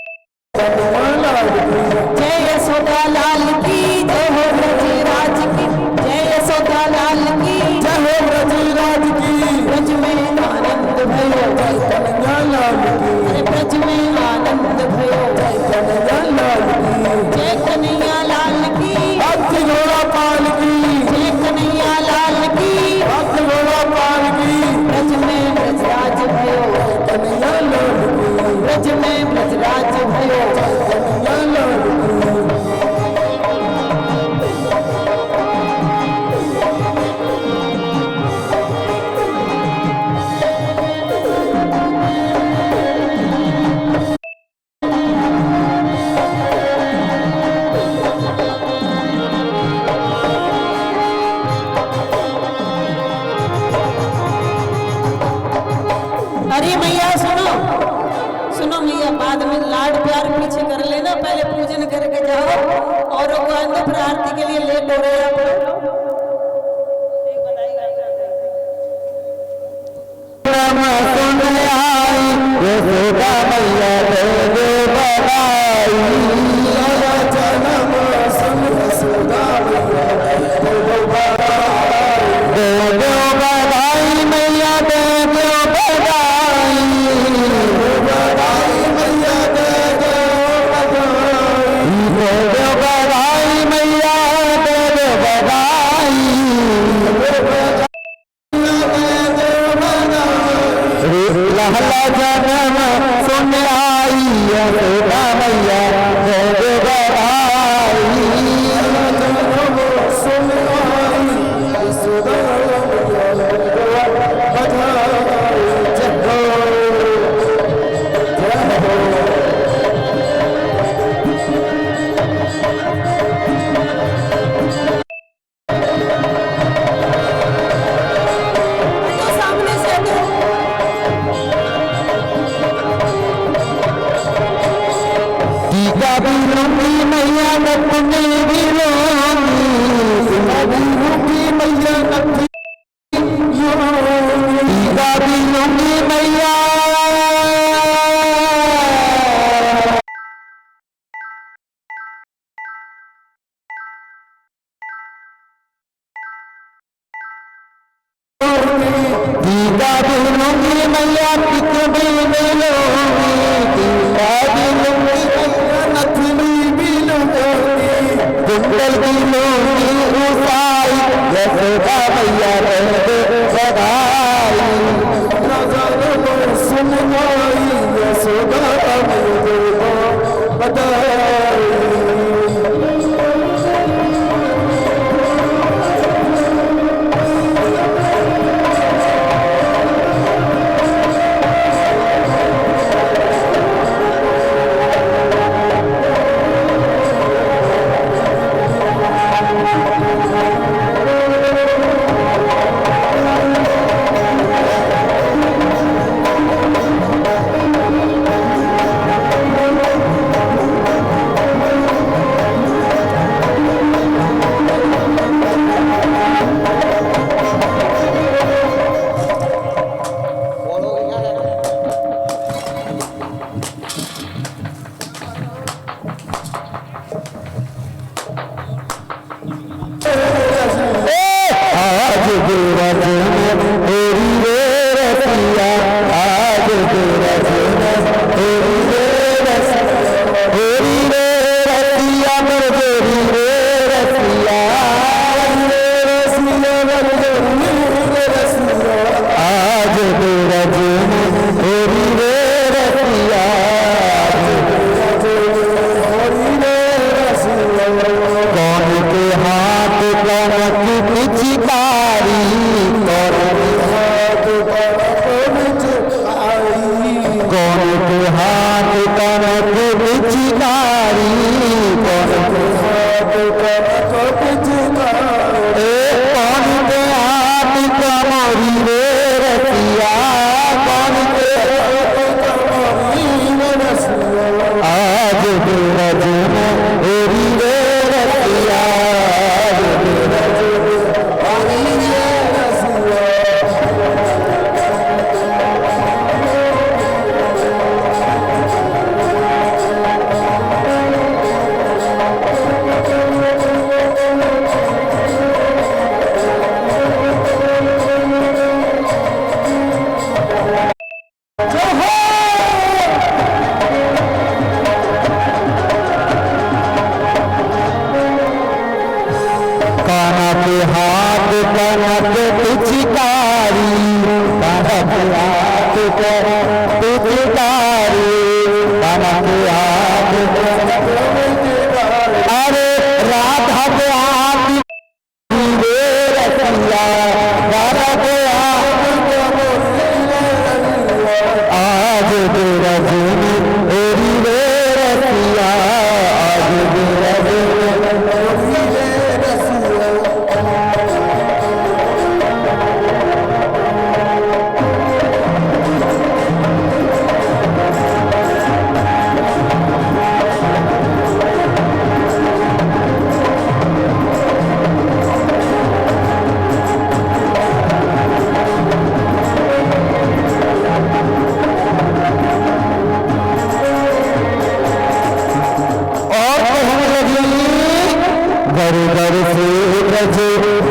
जय यशोदा लाल की, जय हो ब्रजराज की, जय यशोदा लाल की, जय हो ब्रजराज की। ब्रज में आनंद भयो जय कन्हैया लाल की, अरे ब्रज में आनंद भयो जय कन्हैया लाल की, जय कन्हैया लाल की। हाथी घोड़ा पाल की, जय कन्हैया लाल की, हाथी घोड़ा पाल की। ब्रज में ब्रजराज भयो जय कन्हैया लाल की, ब्रज में ब्रजराज भयो जय कन्हैया लाल की। अरे मैया सुनो सुनो मैया, बाद में लाड प्यार पीछे कर लेना, पहले पूजन करके जाओ। और प्रार्थी के लिए लेट हो रहे हैं आप लोग। जन्म सुन आई यशोदा मैया जय जय बधाई, सुन आई यशोदा बधाई। जय हो जय हो तो सामने से हटो। टीका भी लूंगी मैया नथनी भी लूंगी, टीका भी लूंगी मैया नथनी, टीका भी लूंगी मैया। टीका भी लूंगी मैया टिक भी लूंगी, टीका भी लूंगी मैया नथनी भी लूंगी, कुंडल भी लूंगी उसाई यशोदा मैया जय बधाई। सुन आई यशोदा मैया बधाई। बीरज में ओरी रे रसिया, आज बीरज में ओरी रे रसिया। कानक हाथ कनक पिचकारी, कानक हाथ कनक पिचकारी, कानक हाथ कनक पिचकारी। अरे राधा के हाथ रे रसिया, राधा के हाथ आज बीरज में ओरी रे रसिया, आज बीरज में ओरी रे रसिया। घर घर से ब्रज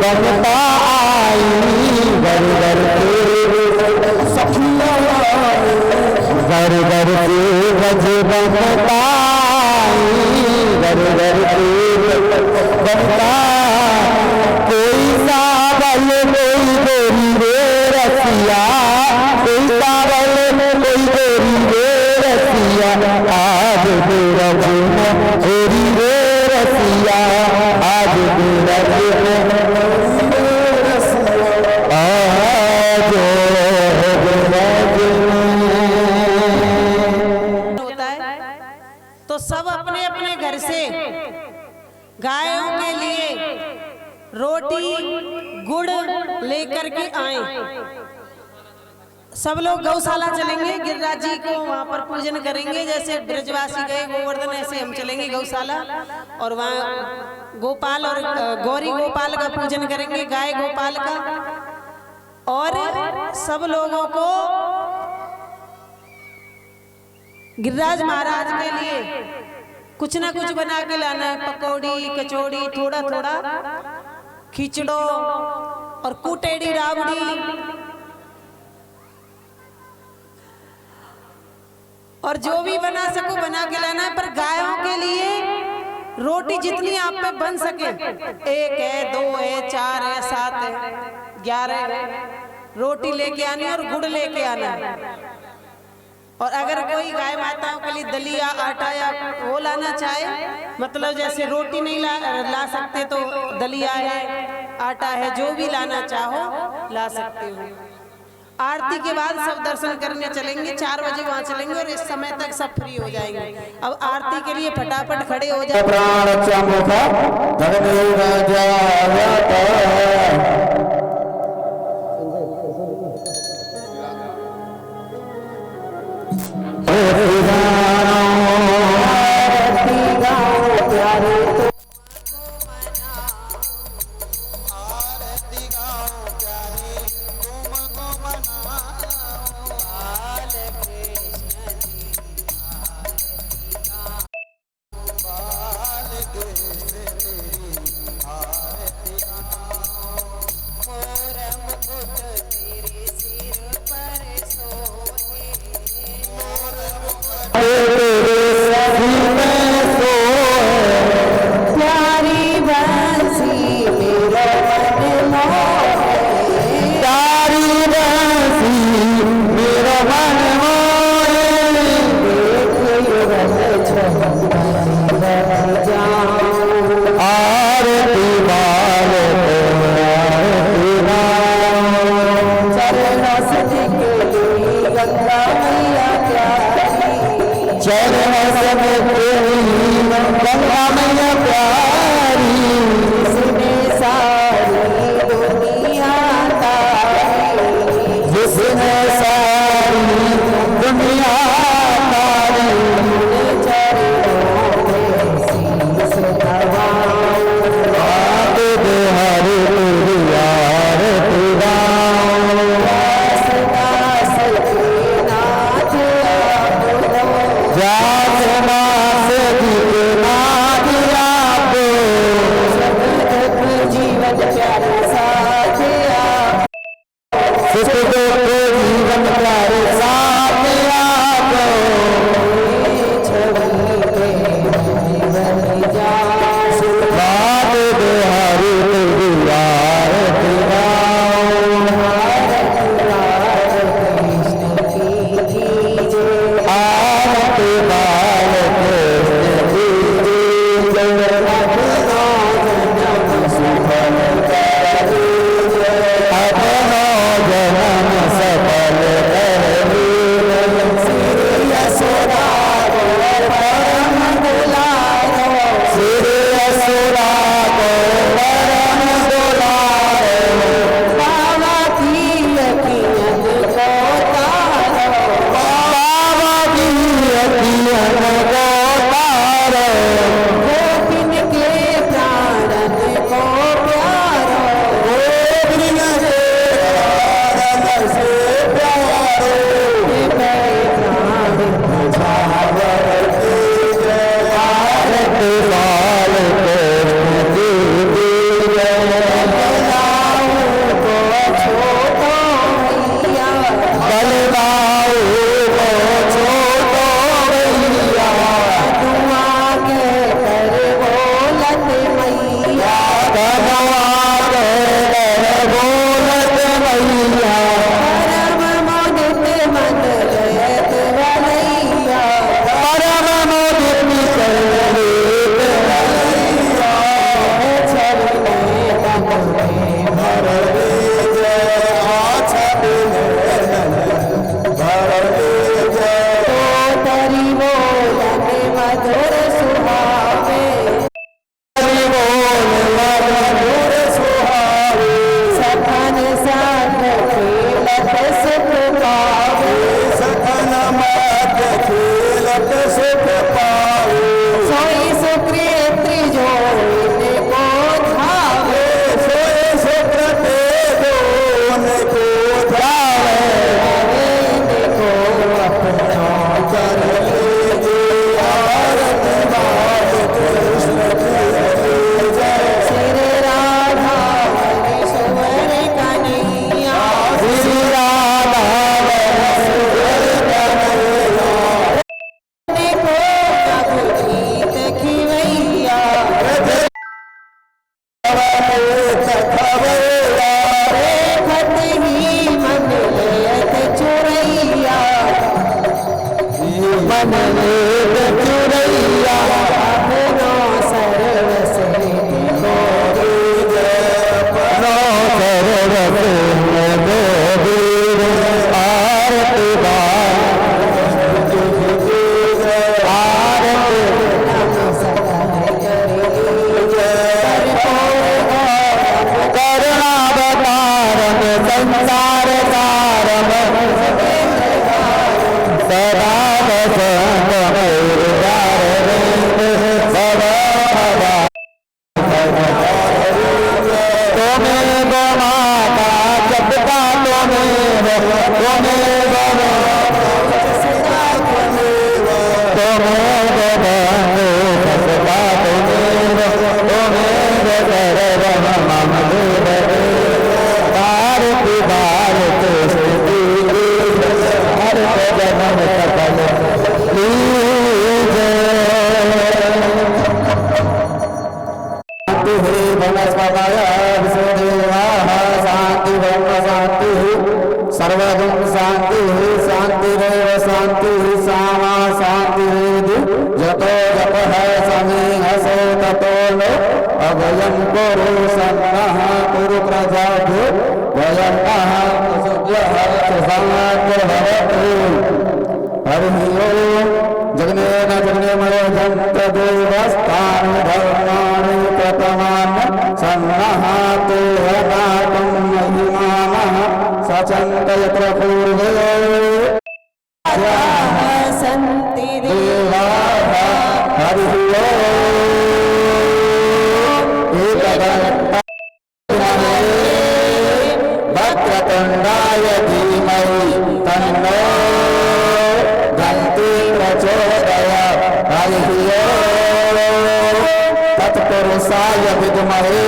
बनता आई, घर घर से सखिया, घर घर से ब्रज बनता आई, घर घर से बनता। कोई सावल कोई गोरी रे रसिया, कोई सावल कोई गोरी रे रसिया, आज बीरज में ओरी रे रसिया, आज बीरज में आज बीरज होता है तो सब अपने अपने घर से गायों के लिए रोटी गुड़ लेकर के आए। सब लोग गौशाला चलेंगे, गिरिराज जी को वहाँ पर पूजन करेंगे। जैसे ब्रजवासी गए गोवर्धन, ऐसे हम चलेंगे गौशाला और वहाँ गोपाल और गौरी गोपाल का पूजन करेंगे, गाय गोपाल का। और सब लोगों को गिरिराज महाराज के लिए कुछ ना कुछ बना के लाना है, पकौड़ी कचौड़ी, थोड़ा थोड़ा खिचड़ो और कुटेड़ी राबड़ी और जो भी बना सको बना के लाना है। पर गायों के लिए रोटी जितनी आप पे बन सके, 1 है 2 है 4 है 7 है 11 है, रोटी लेके आनी है और गुड़ लेके आना है। और अगर कोई गाय माताओं के लिए दलिया आटा या वो लाना चाहे, मतलब जैसे रोटी नहीं ला सकते तो दलिया है आटा है, जो भी लाना चाहो ला सकते हो। आरती के बाद सब दर्शन करने चलेंगे, 4 बजे वहाँ चलेंगे और इस समय तक सब फ्री हो जाएंगे। अब आरती के लिए फटाफट खड़े हो जाए। प्राण चमुख दुनिया व्यास मास जितना दिया आपको जीवन प्यारे साथ आप सुख दुख जीवन प्यारे साथ आपको बात बिहारी तुझार आरती बाल अपनो जन्म सफल करवी श्री असुरा को परम दुलारो श्री असुरा को परम दुलारो बाबा की अखियन को तारो बाबा की अखियन को तारो गोपिन के प्राणन को प्यारो गोपिन के प्राणन से प्यारो भारत लाल बलदाऊ को छोटो भैया कनुआ के कर बोलत मैया कनुआ के कर बोलत मैया परम मोदित मन लेत वलैया परम मोदित कर लेत वलैया छड़ने बंधे भर दे तरी बोलन मधुर सुहावे तरी बोल मधुर सुहावे सखन साथ खेलत सुख पावे सखन मात खेलत सुख पावे सोई सुकृति जोइन को धावे सोई सुकृति जोइन को धावे को अपना कर लीजे आरती बाल कृष्ण की जय श्री राधा सुवर कन्हैया श्री राधा सुवर कन्हैया को प्रभु गीत खिवैया देखत ही मन लेत चुरैया मन लेत चुरैया अपनो सर्व से को अपनो सर्व से आरती करुणावतारम संसार तारम सदा बसंत मयूरधारिणी सदा भवा तुम्हें गो माता जपता तुम्हें गो तुम्हें गो सदा तुम्हें गो बंधु सदा तुम्हें गो सर्व मम देव भारती बाल स्तुति भारत जन्म सफल लीजे शांति वनस्पतय विश्वदेवाः शांति ब्रह्म शांति सर्वगुण शांति शांतिरेव शांति सामा शांतिरेधि जतो जपः समीहसो ततो नो अभयं कुरु सन्नः कुरु प्रजाभ्यो वयन्तः कुसुभ्यः सुसमाग्रभवतु हरिः ओम् जगनेन जगनेमयजन्तदेवस्तानि धर्माणि प्रतमान् सन्नः ते हनातं महिमानः सचन्त यत्र पूर्वे सन्ति देवाः हरिः ओम् वक्रतुण्डाय धीमहि तन्नो दन्ति प्रचोदयात् हरि ओम तत्पुरुषाय विद्महे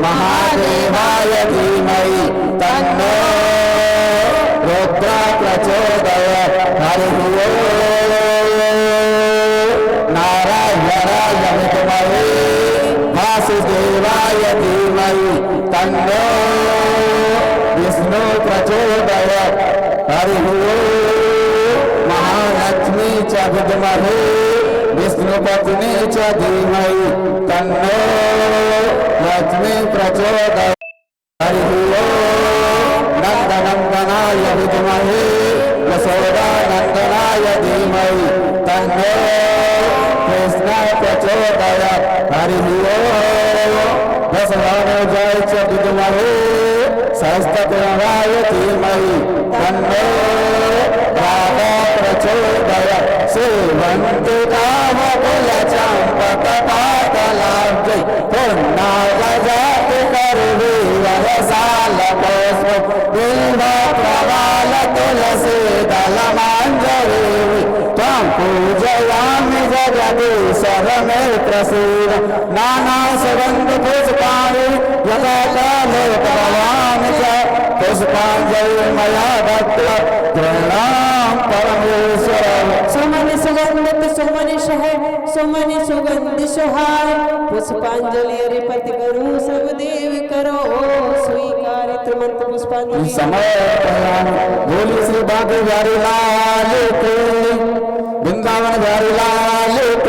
महादेवाय धीमहि तन्नो रुद्र प्रचोदयात् हरि ओम नारायणाय विद्महे वासुदेवाय धीमहि तन्नो विष्णु प्रचोदयात् हरि ओम महालक्ष्मी च विद्महे विष्णुपत्नी च धीमहि तन्नो लक्ष्मी प्रचोदयात् हरि ओम नंदनंदनाय विद्महे यशोदानंदनाय धीमहि तन्नो कृष्ण प्रचोदयात् हरि ओम दशवानुजाय च विद्महे सहस्त्रकृताय धीमहि तन्नो राधा प्रचोदयात् सेवन्ति काम कुलचम्पकपाटलाब्जै पुण्णागजाति करवीररसालपुष्प बिल्वप्रवाल तुलसी दलमाञ्जरी त्वां पूजयामि जगदीश्वरमे प्रसीद नानासुगन्धपुष्पाणि यथाकालोपवामि च पुष्पाञ्जलि मया दत्त्वा गृह्णामि परमेश्वरं सुमन सुगंधित सुमन शह सुमन सुगंध सुहाय पुष्पांजलि हरि पति करो सब देव करो स्वीकार त्रिमंत पुष्पांजलि समय बोली श्री बाबू बिहारी लाल की वृंदावन बिहारी लाल की